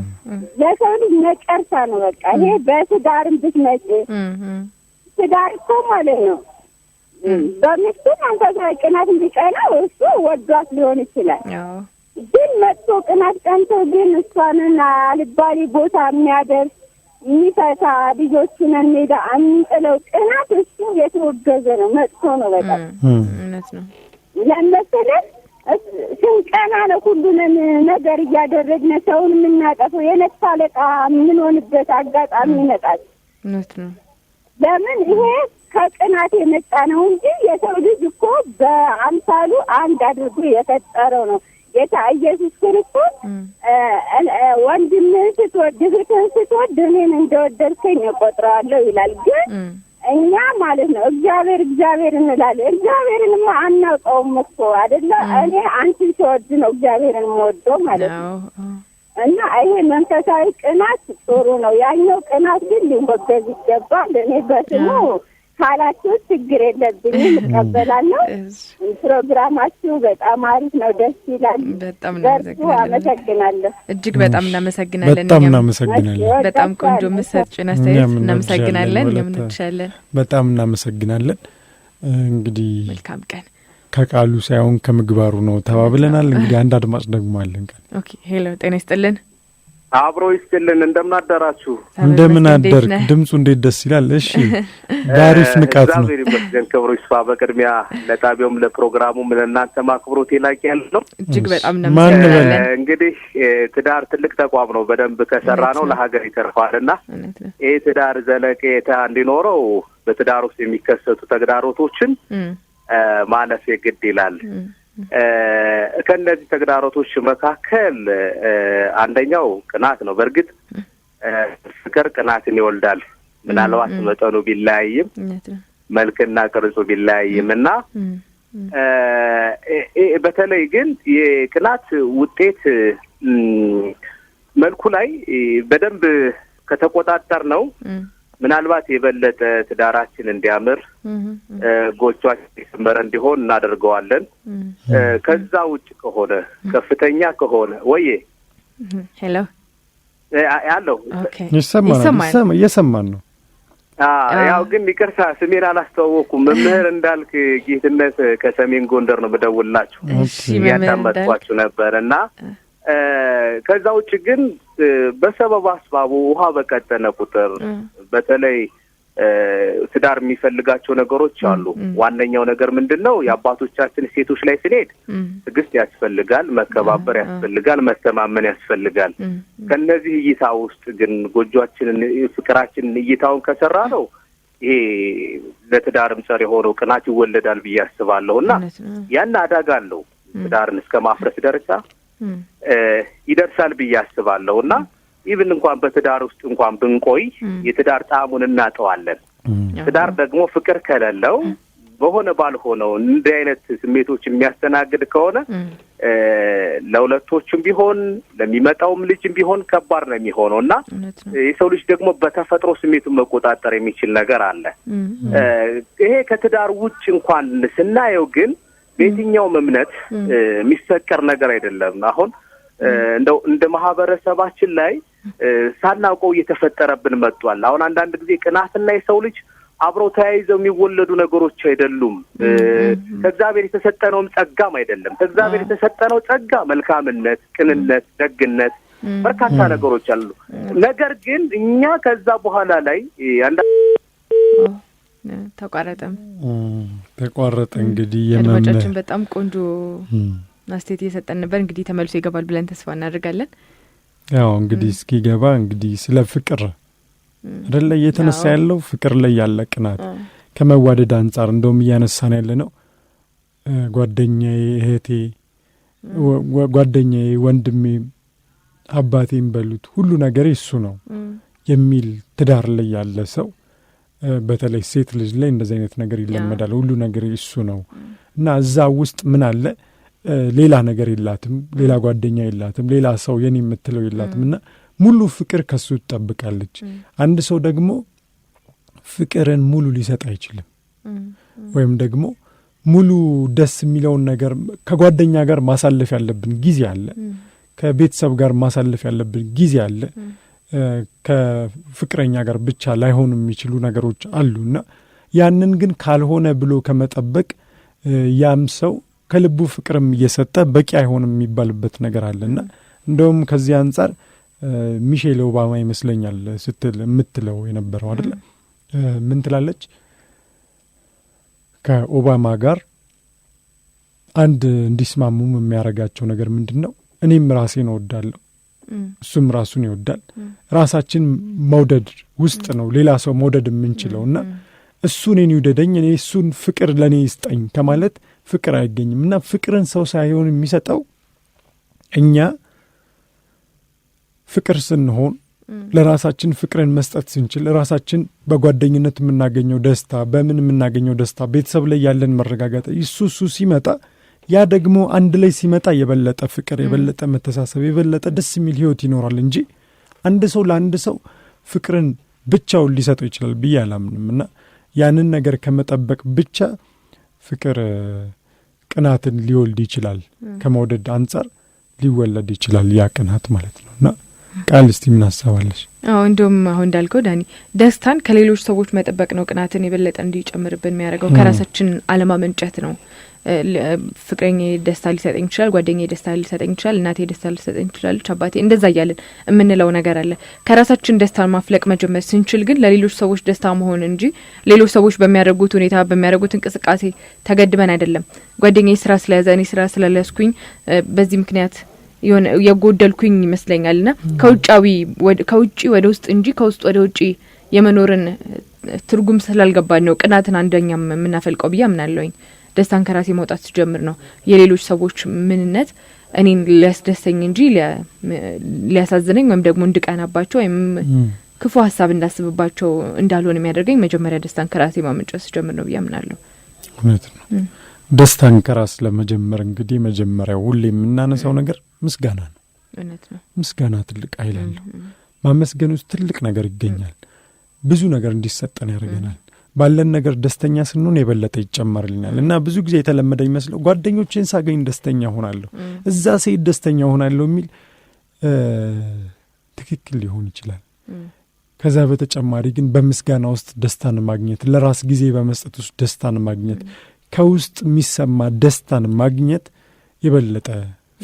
ለሰው ልጅ ነቀርሳ ነው በቃ ይሄ በትዳርም ብትመጪ ትዳር እኮ ማለት ነው በሚስቱ መንፈሳዊ ቅናት እንዲቀናው እሱ ወዷት ሊሆን ይችላል። ግን መጥፎ ቅናት ቀንቶ ግን እሷንን አልባሌ ቦታ የሚያደርስ የሚፈታ ልጆቹን ሜዳ አንጥለው ቅናት እሱ የተወገዘ ነው፣ መጥፎ ነው በጣም እውነት ነው። ለምሳሌ ስንቀና ነው ሁሉንም ነገር እያደረግን ሰውን የምናጠፈው የነፍስ አለቃ የምንሆንበት አጋጣሚ ይመጣል። እውነት ነው። ለምን ይሄ ከቅናት የመጣ ነው እንጂ የሰው ልጅ እኮ በአምሳሉ አንድ አድርጎ የፈጠረው ነው። ጌታ ኢየሱስ ክርስቶስ ወንድምህን ስትወድ እህትህን ስትወድ እኔን እንደወደድከኝ እቆጥረዋለሁ ይላል። ግን እኛ ማለት ነው እግዚአብሔር እንላለን። እግዚአብሔርንማ አናውቀውም እኮ አይደለ? እኔ አንቺን ስወድ ነው እግዚአብሔርን የምወደው ማለት ነው። እና ይሄ መንፈሳዊ ቅናት ጥሩ ነው። ያኛው ቅናት ግን ሊወገዝ ይገባል። እኔ በስሙ ካላችሁ ችግር የለብኝም፣ እቀበላለሁ። ፕሮግራማችሁ በጣም አሪፍ ነው፣ ደስ ይላል። በጣም እናመሰግናለሁ። እጅግ በጣም እናመሰግናለን። በጣም ቆንጆ መሰጭን አስተያየት እናመሰግናለን። የምንወድሻለን። በጣም እናመሰግናለን። እንግዲህ መልካም ቀን። ከቃሉ ሳይሆን ከምግባሩ ነው ተባብለናል። እንግዲህ አንድ አድማጭ ደግሞ አለን። ኦኬ ሄሎ፣ ጤና ይስጥልን። አብሮ ይስጥልን። እንደምን አደራችሁ? እንደምን አደርክ? ድምጹ እንዴት ደስ ይላል። እሺ ዳሪፍ ንቃት ነው። እግዚአብሔር ይመስገን። ክብሩ ይስፋ። በቅድሚያ ለጣቢያውም ለፕሮግራሙም ለእናንተም አክብሮት ላቅ ያለ ነው። እጅግ በጣም እናመሰግናለን። እንግዲህ ትዳር ትልቅ ተቋም ነው። በደንብ ከሰራ ነው ለሀገር ይተርፋልና ይህ ትዳር ዘለቄታ እንዲኖረው በትዳር ውስጥ የሚከሰቱ ተግዳሮቶችን ማለፍ የግድ ይላል። ከእነዚህ ተግዳሮቶች መካከል አንደኛው ቅናት ነው። በእርግጥ ፍቅር ቅናትን ይወልዳል። ምናልባት መጠኑ ቢለያይም መልክና ቅርጹ ቢለያይም እና በተለይ ግን የቅናት ውጤት መልኩ ላይ በደንብ ከተቆጣጠር ነው ምናልባት የበለጠ ትዳራችን እንዲያምር ጎጆአችን የሰመረ እንዲሆን እናደርገዋለን። ከዛ ውጭ ከሆነ ከፍተኛ ከሆነ ወይ ሄሎ ያለው እየሰማን ነው። ያው ግን ይቅርታ ስሜን አላስተዋወኩም። መምህር እንዳልክ ጌትነት ከሰሜን ጎንደር ነው የምደውልላችሁ። ያዳመጥኳችሁ ነበርና ከዛ ውጭ ግን በሰበብ አስባቡ ውሃ በቀጠነ ቁጥር በተለይ ትዳር የሚፈልጋቸው ነገሮች አሉ። ዋነኛው ነገር ምንድነው? የአባቶቻችን ሴቶች ላይ ስንሄድ ትዕግስት ያስፈልጋል፣ መከባበር ያስፈልጋል፣ መተማመን ያስፈልጋል። ከነዚህ እይታ ውስጥ ግን ጎጆአችንን ፍቅራችንን እይታውን ከሰራ ነው ይሄ ለትዳርም ጸር የሆነው ቅናት ይወለዳል ብዬ አስባለሁና ያን አደጋ አለው። ትዳርን እስከ ማፍረስ ደረጃ ይደርሳል ብዬ አስባለሁና ኢቭን እንኳን በትዳር ውስጥ እንኳን ብንቆይ የትዳር ጣዕሙን እናጠዋለን። ትዳር ደግሞ ፍቅር ከሌለው በሆነ ባልሆነው እንደ አይነት ስሜቶች የሚያስተናግድ ከሆነ ለሁለቶችም ቢሆን ለሚመጣውም ልጅም ቢሆን ከባድ ነው የሚሆነውና የሰው ልጅ ደግሞ በተፈጥሮ ስሜቱን መቆጣጠር የሚችል ነገር አለ። ይሄ ከትዳር ውጭ እንኳን ስናየው ግን በየትኛውም እምነት የሚፈቀር ነገር አይደለም። አሁን እንደው እንደ ማህበረሰባችን ላይ ሳናውቀው እየተፈጠረብን መጥቷል። አሁን አንዳንድ ጊዜ ቅናትና የሰው ልጅ አብረው ተያይዘው የሚወለዱ ነገሮች አይደሉም። ከእግዚአብሔር የተሰጠነውም ጸጋም አይደለም። ከእግዚአብሔር የተሰጠነው ጸጋ መልካምነት፣ ቅንነት፣ ደግነት በርካታ ነገሮች አሉ። ነገር ግን እኛ ከዛ በኋላ ላይ ተቋረጠ። እንግዲህ የመመጫችን በጣም ቆንጆ አስተያየት እየሰጠን ነበር። እንግዲህ ተመልሶ ይገባል ብለን ተስፋ እናደርጋለን። ያው እንግዲህ እስኪገባ እንግዲህ ስለ ፍቅር አይደለ እየተነሳ ያለው ፍቅር ላይ ያለ ቅናት ከመዋደድ አንጻር እንደውም እያነሳን ያለ ነው። ጓደኛዬ፣ እህቴ፣ ጓደኛዬ፣ ወንድሜ፣ አባቴም በሉት ሁሉ ነገር እሱ ነው የሚል ትዳር ላይ ያለ ሰው በተለይ ሴት ልጅ ላይ እንደዚህ አይነት ነገር ይለመዳል። ሁሉ ነገር እሱ ነው እና እዛ ውስጥ ምን አለ? ሌላ ነገር የላትም፣ ሌላ ጓደኛ የላትም፣ ሌላ ሰው የኔ የምትለው የላትም እና ሙሉ ፍቅር ከሱ ትጠብቃለች። አንድ ሰው ደግሞ ፍቅርን ሙሉ ሊሰጥ አይችልም። ወይም ደግሞ ሙሉ ደስ የሚለውን ነገር ከጓደኛ ጋር ማሳለፍ ያለብን ጊዜ አለ፣ ከቤተሰብ ጋር ማሳለፍ ያለብን ጊዜ አለ፣ ከፍቅረኛ ጋር ብቻ ላይሆኑ የሚችሉ ነገሮች አሉና ያንን ግን ካልሆነ ብሎ ከመጠበቅ ያም ሰው ከልቡ ፍቅርም እየሰጠ በቂ አይሆንም የሚባልበት ነገር አለና እንደውም ከዚህ አንጻር ሚሼል ኦባማ ይመስለኛል ስትል የምትለው የነበረው አይደል? ምን ትላለች? ከኦባማ ጋር አንድ እንዲስማሙም የሚያረጋቸው ነገር ምንድነው? እኔም ራሴን እወዳለሁ፣ እሱም ራሱን ይወዳል። ራሳችን መውደድ ውስጥ ነው ሌላ ሰው መውደድ የምንችለውና እሱ እኔን ይውደደኝ፣ እኔ እሱን ፍቅር ለኔ ይስጠኝ ከማለት ፍቅር አይገኝም። እና ፍቅርን ሰው ሳይሆን የሚሰጠው እኛ ፍቅር ስንሆን ለራሳችን ፍቅርን መስጠት ስንችል ራሳችን በጓደኝነት የምናገኘው ደስታ፣ በምን የምናገኘው ደስታ፣ ቤተሰብ ላይ ያለን መረጋጋት እሱ ሲመጣ ያ ደግሞ አንድ ላይ ሲመጣ የበለጠ ፍቅር፣ የበለጠ መተሳሰብ፣ የበለጠ ደስ የሚል ህይወት ይኖራል እንጂ አንድ ሰው ለአንድ ሰው ፍቅርን ብቻውን ሊሰጠው ይችላል ብዬ አላምንም። እና ያንን ነገር ከመጠበቅ ብቻ ፍቅር ቅናትን ሊወልድ ይችላል። ከመውደድ አንጻር ሊወለድ ይችላል ያ ቅናት ማለት ነው። እና ቃል እስቲ ምን አሳባለሽ? እንደውም አሁን እንዳልከው ዳኒ ደስታን ከሌሎች ሰዎች መጠበቅ ነው ቅናትን የበለጠ እንዲጨምርብን የሚያደርገው። ከራሳችን አለማመንጨት ነው። ፍቅረኛዬ ደስታ ሊሰጠኝ ይችላል፣ ጓደኛዬ ደስታ ሊሰጠኝ ይችላል፣ እናቴ ደስታ ሊሰጠኝ ይችላል፣ አባቴ እንደዛ እያልን የምንለው ነገር አለ። ከራሳችን ደስታን ማፍለቅ መጀመር ስንችል ግን ለሌሎች ሰዎች ደስታ መሆን እንጂ ሌሎች ሰዎች በሚያደርጉት ሁኔታ በሚያደርጉት እንቅስቃሴ ተገድበን አይደለም። ጓደኛዬ ስራ ስለያዘ እኔ ስራ ስለለስኩኝ በዚህ ምክንያት የሆነ የጎደልኩኝ ይመስለኛልና ከውጪ ወደ ውስጥ እንጂ ከውስጥ ወደ ውጪ የመኖርን ትርጉም ስላልገባን ነው ቅናትን አንደኛም የምናፈልቀው ብዬ አምናለሁኝ። ደስታን ከራሴ መውጣት ሲጀምር ነው የሌሎች ሰዎች ምንነት እኔን ሊያስደስተኝ እንጂ ሊያሳዝነኝ ወይም ደግሞ እንድቀናባቸው ወይም ክፉ ሀሳብ እንዳስብባቸው እንዳልሆነ የሚያደርገኝ መጀመሪያ ደስታን ከራሴ ማመንጨት ሲጀምር ነው ብዬ አምናለሁ። እውነት ነው። ደስታን ከራስ ለመጀመር እንግዲህ መጀመሪያው ሁሌ የምናነሳው ነገር ምስጋና ነው። እውነት ነው። ምስጋና ትልቅ ኃይል አለው። ማመስገን ውስጥ ትልቅ ነገር ይገኛል። ብዙ ነገር እንዲሰጠን ያደርገናል። ባለን ነገር ደስተኛ ስንሆን የበለጠ ይጨመርልናል። እና ብዙ ጊዜ የተለመደ ይመስለው ጓደኞቼን ሳገኝ ደስተኛ ሆናለሁ፣ እዛ ሲሄድ ደስተኛ ሆናለሁ የሚል ትክክል ሊሆን ይችላል። ከዛ በተጨማሪ ግን በምስጋና ውስጥ ደስታን ማግኘት፣ ለራስ ጊዜ በመስጠት ውስጥ ደስታን ማግኘት፣ ከውስጥ የሚሰማ ደስታን ማግኘት የበለጠ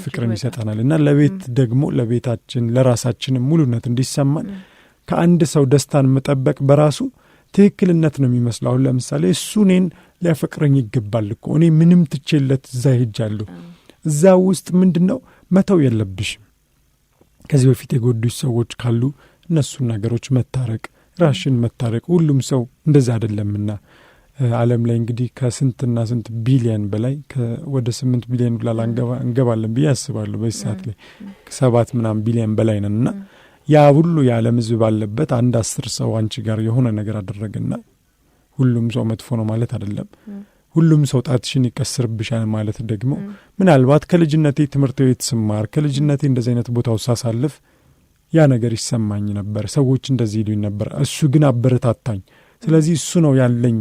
ፍቅርን ይሰጠናል። እና ለቤት ደግሞ ለቤታችን ለራሳችንም ሙሉነት እንዲሰማን ከአንድ ሰው ደስታን መጠበቅ በራሱ ትክክልነት ነው የሚመስለው። አሁን ለምሳሌ እሱ እኔን ሊያፈቅረኝ ይገባል እኮ እኔ ምንም ትቼለት እዛ ሄጃለሁ። እዛ ውስጥ ምንድነው መተው የለብሽም። ከዚህ በፊት የጎዱሽ ሰዎች ካሉ እነሱን ነገሮች መታረቅ፣ ራሽን መታረቅ። ሁሉም ሰው እንደዛ አይደለምና ዓለም ላይ እንግዲህ ከስንትና ስንት ቢሊየን በላይ ወደ 8 ቢሊየን ብላ እንገባለን ብዬ አስባለሁ። በዚህ ሰዓት ላይ 7 ምናምን ቢሊየን በላይ ነንና ያ ሁሉ የዓለም ሕዝብ ባለበት አንድ 10 ሰው አንቺ ጋር የሆነ ነገር አደረገና ሁሉም ሰው መጥፎ ነው ማለት አይደለም። ሁሉም ሰው ጣትሽን ይቀስርብሻል ማለት ደግሞ ምናልባት ከልጅነቴ ትምህርት ቤት ስማር ከልጅነቴ እንደዚህ አይነት ቦታው ሳሳልፍ ያ ነገር ይሰማኝ ነበር። ሰዎች እንደዚህ ይሉኝ ነበር። እሱ ግን አበረታታኝ። ስለዚህ እሱ ነው ያለኝ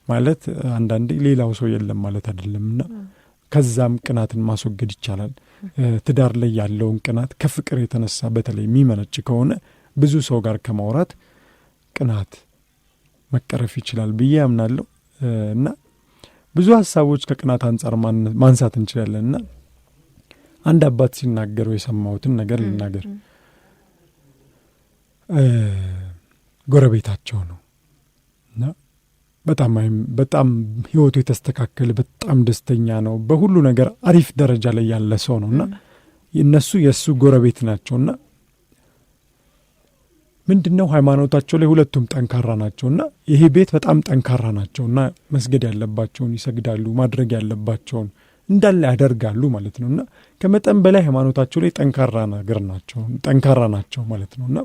ማለት አንዳንዴ ሌላው ሰው የለም ማለት አይደለምና ከዛም ቅናትን ማስወገድ ይቻላል። ትዳር ላይ ያለውን ቅናት ከፍቅር የተነሳ በተለይ የሚመነጭ ከሆነ ብዙ ሰው ጋር ከማውራት ቅናት መቀረፍ ይችላል ብዬ አምናለሁ። እና ብዙ ሀሳቦች ከቅናት አንጻር ማንሳት እንችላለንና አንድ አባት ሲናገሩ የሰማሁትን ነገር ልናገር። ጎረቤታቸው ነው እና በጣም ህይወቱ የተስተካከለ በጣም ደስተኛ ነው። በሁሉ ነገር አሪፍ ደረጃ ላይ ያለ ሰው ነውና እነሱ የሱ ጎረቤት ናቸውና ምንድነው ሃይማኖታቸው ላይ ሁለቱም ጠንካራ ናቸውና ይሄ ቤት በጣም ጠንካራ ናቸውና መስገድ ያለባቸውን ይሰግዳሉ፣ ማድረግ ያለባቸውን እንዳለ ያደርጋሉ ማለት ነውና ከመጠን በላይ ሃይማኖታቸው ላይ ጠንካራ ናቸው ማለት ነውና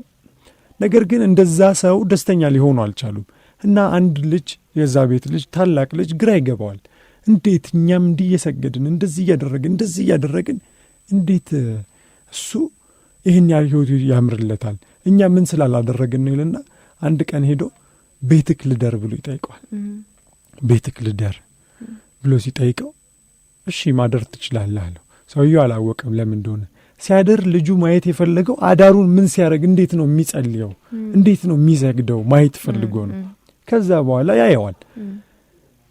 ነገር ግን እንደዛ ሰው ደስተኛ ሊሆኑ አልቻሉም። እና አንድ ልጅ የዛ ቤት ልጅ ታላቅ ልጅ ግራ ይገባዋል። እንዴት እኛም እንዲየሰገድን እንደዚህ እያደረግን እንዴት እሱ ይህን ያህል ህይወቱ ያምርለታል እኛ ምን ስላላደረግን ነው ይልና አንድ ቀን ሄዶ ቤትክ ልደር ብሎ ይጠይቀዋል። ቤትክ ልደር ብሎ ሲጠይቀው እሺ ማደር ትችላለህ አለው። ሰውየው አላወቀም ለምን እንደሆነ። ሲያደር ልጁ ማየት የፈለገው አዳሩን ምን ሲያደርግ እንዴት ነው የሚጸልየው እንዴት ነው የሚሰግደው ማየት ፈልጎ ነው። ከዛ በኋላ ያየዋል።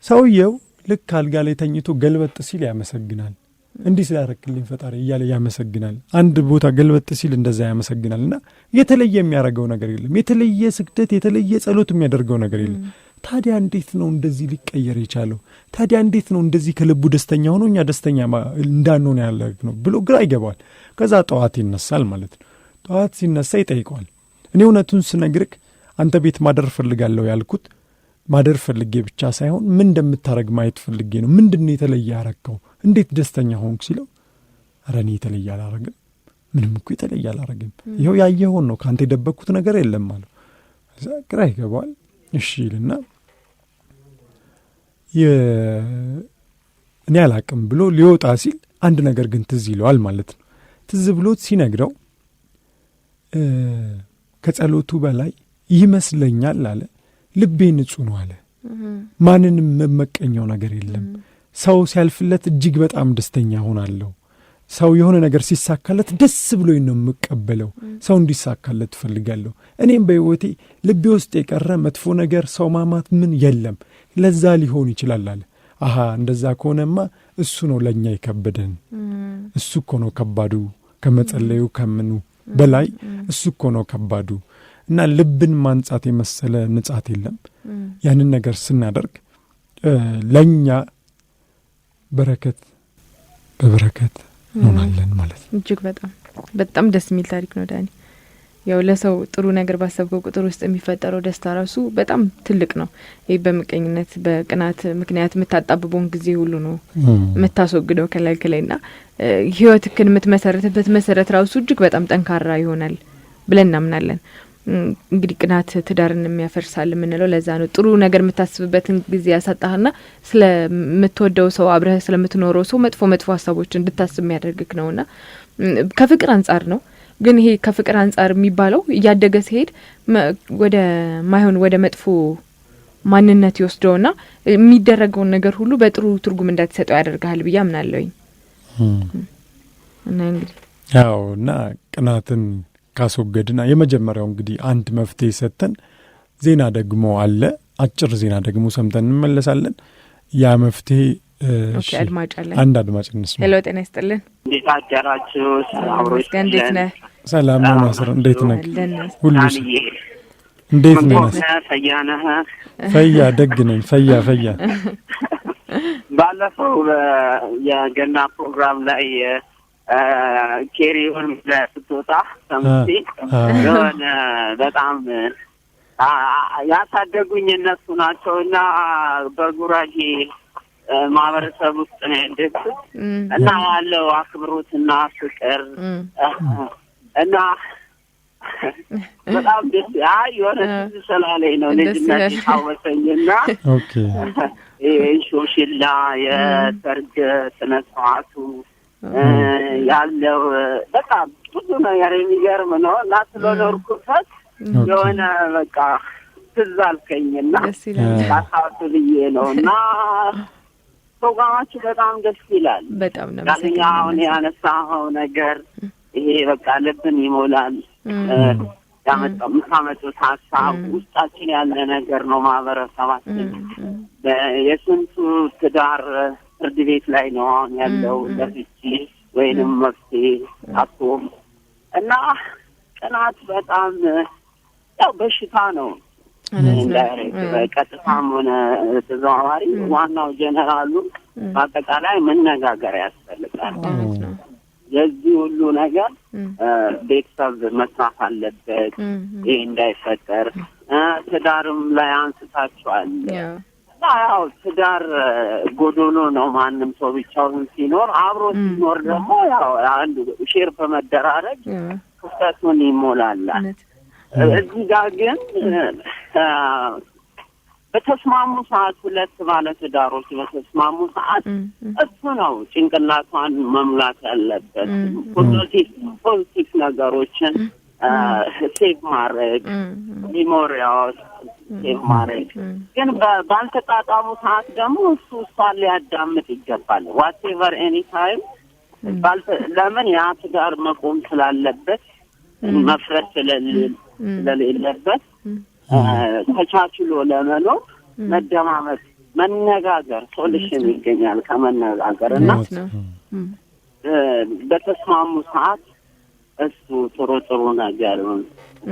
ሰውየው ልክ አልጋ ላይ ተኝቶ ገልበጥ ሲል ያመሰግናል። እንዲህ ስላደረክልኝ ፈጣሪ እያለ ያመሰግናል። አንድ ቦታ ገልበጥ ሲል እንደዛ ያመሰግናልና የተለየ የሚያደርገው ነገር የለም። የተለየ ስግደት የተለየ ጸሎት የሚያደርገው ነገር የለም። ታዲያ እንዴት ነው እንደዚህ ሊቀየር የቻለው? ታዲያ እንዴት ነው እንደዚህ ከልቡ ደስተኛ ሆኖ እኛ ደስተኛ እንዳንሆን ያደረግነው ብሎ ግራ ይገባዋል። ከዛ ጠዋት ይነሳል ማለት ነው። ጠዋት ሲነሳ ይጠይቀዋል። እኔ እውነቱን ስነግርህ አንተ ቤት ማደር ፈልጋለሁ ያልኩት ማደር ፈልጌ ብቻ ሳይሆን ምን እንደምታረግ ማየት ፈልጌ ነው። ምንድነው የተለየ ያረከው? እንዴት ደስተኛ ሆንክ ሲለው ኧረ እኔ የተለየ አላረግም፣ ምንም እኮ የተለየ አላረግም፣ ይኸው ያየኸውን ነው፣ ካንተ የደበቅኩት ነገር የለም አለው። እዛ ግራ ይገባዋል። እሺ ይልና እኔ አላቅም ብሎ ሊወጣ ሲል አንድ ነገር ግን ትዝ ይለዋል ማለት ነው። ትዝ ብሎት ሲነግረው ከጸሎቱ በላይ ይመስለኛል አለ ልቤ ንጹህ ነው አለ። ማንንም መመቀኛው ነገር የለም። ሰው ሲያልፍለት እጅግ በጣም ደስተኛ ሆናለሁ። ሰው የሆነ ነገር ሲሳካለት ደስ ብሎኝ ነው የምቀበለው። ሰው እንዲሳካለት ፈልጋለሁ። እኔም በህይወቴ ልቤ ውስጥ የቀረ መጥፎ ነገር ሰው ማማት ምን የለም። ለዛ ሊሆን ይችላል አለ። አሃ እንደዛ ከሆነማ እሱ ነው ለኛ የከበደን። እሱ እኮ ነው ከባዱ፣ ከመጸለዩ ከምኑ በላይ እሱ እኮ ነው ከባዱ። እና ልብን ማንጻት የመሰለ ንጻት የለም። ያንን ነገር ስናደርግ ለኛ በረከት በበረከት እንሆናለን ማለት ነው። እጅግ በጣም ደስ የሚል ታሪክ ነው ዳኒ። ያው ለሰው ጥሩ ነገር ባሰብከው ቁጥር ውስጥ የሚፈጠረው ደስታ ራሱ በጣም ትልቅ ነው። ይህ በምቀኝነት በቅናት ምክንያት የምታጣብበውን ጊዜ ሁሉ ነው የምታስወግደው ከላይና ህይወትክን የምትመሰረትበት መሰረት ራሱ እጅግ በጣም ጠንካራ ይሆናል ብለን እናምናለን። እንግዲህ ቅናት ትዳርን የሚያፈርሳል የምንለው ለዛ ነው። ጥሩ ነገር የምታስብበትን ጊዜ ያሳጣህና ስለምትወደው ሰው አብረህ ስለምትኖረው ሰው መጥፎ ሀሳቦች እንድታስብ የሚያደርግክ ነውና ከፍቅር አንጻር ነው። ግን ይሄ ከፍቅር አንጻር የሚባለው እያደገ ሲሄድ ወደ ማይሆን ወደ መጥፎ ማንነት ይወስደውና የሚደረገውን ነገር ሁሉ በጥሩ ትርጉም እንዳትሰጠው ያደርጋል ብዬ አምናለሁኝ። እና እንግዲህ ያውና ቅናትን ካስወገድና የመጀመሪያው እንግዲህ አንድ መፍትሄ ሰጥተን ዜና ደግሞ አለ። አጭር ዜና ደግሞ ሰምተን እንመለሳለን። ያ መፍትሄ ኦኬ አድማጭ አለ። አንድ አድማጭ እንስማ። ሄሎ ጤና ይስጥልን። እንዴት አደራችሁ? እንዴት ነህ? ሰላም ነው ማስረ እንዴት ነህ? ሁሉ እንዴት ነው? ፈያነህ ፈያ ደግ ነኝ። ፈያ ባለፈው የገና ፕሮግራም ላይ ኬሪውን ለስትወጣ ሰምቼ የሆነ በጣም ያሳደጉኝ እነሱ ናቸውና በጉራጌ ማህበረሰብ ውስጥ ነው ያደግኩት እና ያለው አክብሮትና ፍቅር እና በጣም ደስ የሆነ ስላለኝ ነው ልጅነት ታወሰኝና ኦኬ ሾሽላ የሰርግ ስነ ስርዓቱ ያለው በጣም ብዙ ነገር የሚገርም ነው እና ስለኖርኩበት የሆነ በቃ ትዝ አልከኝና ታሳብ ብዬ ነውና ፕሮግራማችሁ በጣም ደስ ይላል። በጣም ነው ያኛውን ያነሳው ነገር ይሄ በቃ ልብን ይሞላል። ያመጣው ሀሳብ ውስጣችን ያለ ነገር ነው። ማህበረሰባችን የስንቱ ትዳር ፍርድ ቤት ላይ ነው አሁን ያለው ለፍቺ ወይንም መፍትሄ አጥቶም እና ቅናት በጣም ያው በሽታ ነው። ቀጥታም ሆነ ተዘዋዋሪ ዋናው ጀነራሉ በአጠቃላይ መነጋገር ያስፈልጋል። የዚህ ሁሉ ነገር ቤተሰብ መስራት አለበት ይሄ እንዳይፈጠር። ትዳርም ላይ አንስታችኋል። ያው ትዳር ጎዶሎ ነው። ማንም ሰው ብቻውን ሲኖር አብሮ ሲኖር ደግሞ ያው አንዱ ሼር በመደራረግ ክፍተቱን ይሞላል። እዚህ ጋር ግን በተስማሙ ሰዓት ሁለት ባለ ትዳሮች በተስማሙ ሰዓት እሱ ነው ጭንቅላቷን መሙላት ያለበት። ፖዚቲቭ ነገሮችን ሴቭ ማድረግ ሚሞሪያዎች ሴቭ ማድረግ ግን ባልተጣጣሙ ሰዓት ደግሞ እሷን ሊያዳምጥ ይገባል። ዋትኤቨር ኤኒ ታይም ለምን ያ ትዳር መቆም ስላለበት መፍረስ ስለሌለበት ተቻችሎ ለመኖር መደማመጥ፣ መነጋገር ሶሉሽን ይገኛል ከመነጋገርና በተስማሙ ሰዓት እሱ ጥሩ ነገር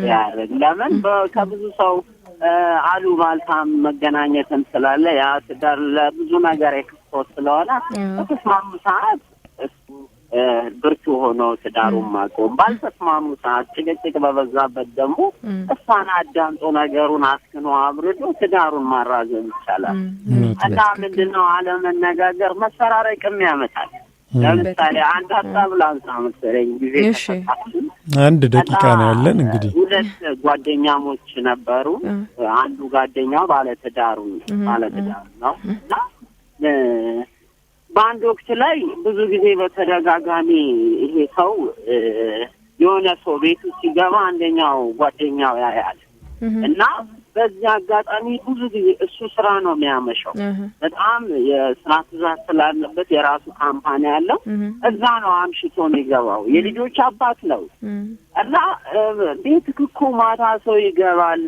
ያደርግ። ለምን ከብዙ ሰው አሉባልታም መገናኘትም ስላለ ያ ትዳር ለብዙ ነገር የክፍተት ስለሆነ በተስማሙ ሰዓት እሱ ብርቱ ሆኖ ትዳሩን ማቆም፣ ባልተስማሙ ሰዓት ጭቅጭቅ በበዛበት ደግሞ እሷን አዳምጦ ነገሩን አስክኖ አብርዶ ትዳሩን ማራዘም ይቻላል። እና ምንድነው አለመነጋገር መሰራረቅም ያመጣል። ለምሳሌ አንድ ሀሳብ ላንሳ መሰለኝ ጊዜ አንድ ደቂቃ ነው ያለን። እንግዲህ ሁለት ጓደኛሞች ነበሩ። አንዱ ጓደኛው ባለትዳር ነው እና በአንድ ወቅት ላይ ብዙ ጊዜ በተደጋጋሚ ይሄ ሰው የሆነ ሰው ቤቱ ሲገባ አንደኛው ጓደኛው ያያል እና በዚህ አጋጣሚ ብዙ ጊዜ እሱ ስራ ነው የሚያመሸው። በጣም የስራ ትእዛዝ ስላለበት የራሱ ካምፓኒ ያለው እዛ ነው አምሽቶ የሚገባው። የልጆች አባት ነው እና ቤት እኮ ማታ ሰው ይገባል፣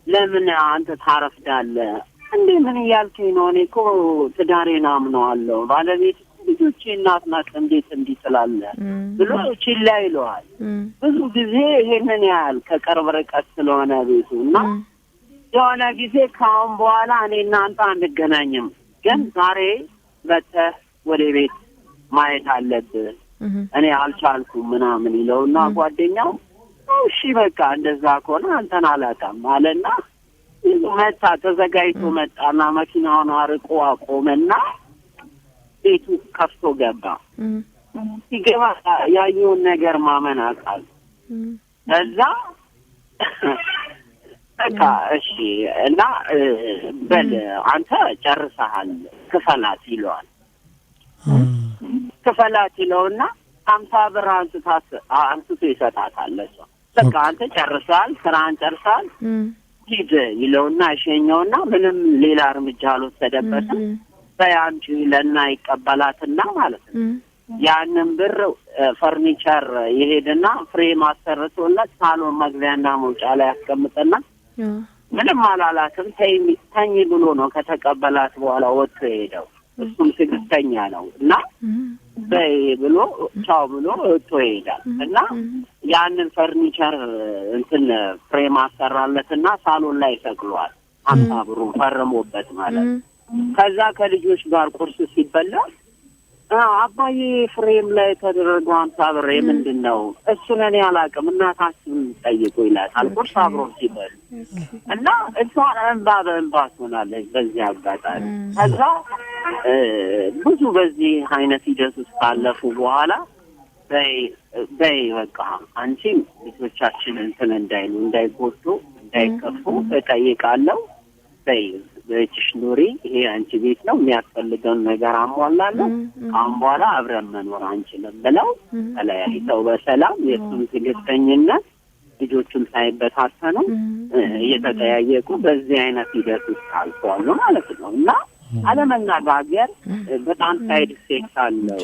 ለምን አንተ ታረፍዳለህ? እንዴ ምን እያልከኝ ነው? እኔ እኮ ትዳሬን አምነዋለሁ፣ ባለቤት ልጆቼ እናት ናት፣ እንዴት እንዲህ ትላለህ ብሎ ችላ ይለዋል። ብዙ ጊዜ ይሄንን ያህል ከቅርብ ርቀት ስለሆነ ቤቱ እና የሆነ ጊዜ ከአሁን በኋላ እኔ እናንተ አንገናኝም፣ ግን ዛሬ መጥተህ ወደ ቤት ማየት አለብህ፣ እኔ አልቻልኩም ምናምን ይለውና ጓደኛው እሺ በቃ እንደዛ ከሆነ አንተን አላውቅም አለና መጣ። ተዘጋጅቶ መጣና መኪናውን አርቆ አቆመና ቤቱ ከፍቶ ገባ። ሲገባ ያየውን ነገር ማመን አቃል። እዛ በቃ እሺ እና በል አንተ ጨርሰሃል ክፈላት ይለዋል። ክፈላት ይለውና 50 ብር አንስቶ ይሰጣታል። እሷ በቃ አንተ ጨርሰሃል፣ ስራን ጨርሰሃል ሂድ ይለውና እሸኘውና ምንም ሌላ እርምጃ አልወሰደበትም። በያንቺ ለና ይቀበላትና ማለት ነው ያንን ብር ፈርኒቸር ይሄድና ፍሬም አሰርቶለት ሳሎን መግቢያና መውጫ ላይ ያስቀምጥና ምንም አላላትም። ተኝ ብሎ ነው ከተቀበላት በኋላ ወጥቶ ሄደው። እሱም ትግስተኛ ነው እና በይ ብሎ ቻው ብሎ ወጥቶ ይሄዳል። እና ያንን ፈርኒቸር እንትን ፍሬም አሰራለትና ሳሎን ላይ ሰቅሏል። 50 ብር ፈርሞበት ማለት። ከዛ ከልጆች ጋር ቁርስ ሲበላ አባዬ ፍሬም ላይ ተደረገው 50 ብር ምንድነው? እሱን እኔ አላውቅም እናታችን ጠይቁ ይላል። ቁርስ አብሮ ሲበል እና እሷን እንባ ሆናለች በዚህ አጋጣሚ። ከዛ ብዙ በዚህ አይነት ሂደት ውስጥ ካለፉ በኋላ በይ በቃ አንቺ ልጆቻችን እንትን እንዳይሉ እንዳይጎዱ እንዳይከፉ እጠይቃለሁ። በይች ኑሪ፣ ይሄ አንቺ ቤት ነው፣ የሚያስፈልገውን ነገር አሟላለሁ። አሁን በኋላ አብረን መኖር አንችልም ብለው ተለያይተው በሰላም የእሱን ትዕግስተኝነት ልጆቹን ሳይበታተኑ እየተጠያየቁ በዚህ አይነት ሂደት ውስጥ አልፈዋል ማለት ነው። እና አለመነጋገር በጣም ሳይድ ኢፌክት አለው።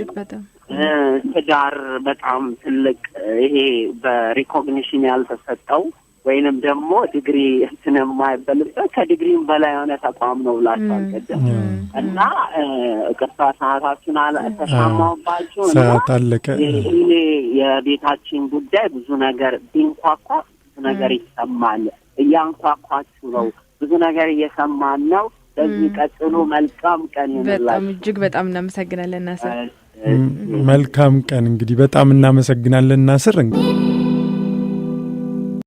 ትዳር በጣም ትልቅ ይሄ በሪኮግኒሽን ያልተሰጠው ወይንም ደግሞ ዲግሪ እንትን የማይበልበት ከዲግሪም በላይ የሆነ ተቋም ነው ብላችኋል ቅድም። እና ቅርታ ሰዓታችን ተሻማባቸው እና ሰዓት አለቀ። ይሄ የቤታችን ጉዳይ ብዙ ነገር ቢንኳኳ ብዙ ነገር ይሰማል። እያንኳኳችሁ ነው፣ ብዙ ነገር እየሰማን ነው። በዚህ ቀጥሉ። መልካም ቀን ይሁንላችሁ። በጣም እጅግ በጣም እናመሰግናለን ናስር። መልካም ቀን። እንግዲህ በጣም እናመሰግናለን ናስር። እንግዲህ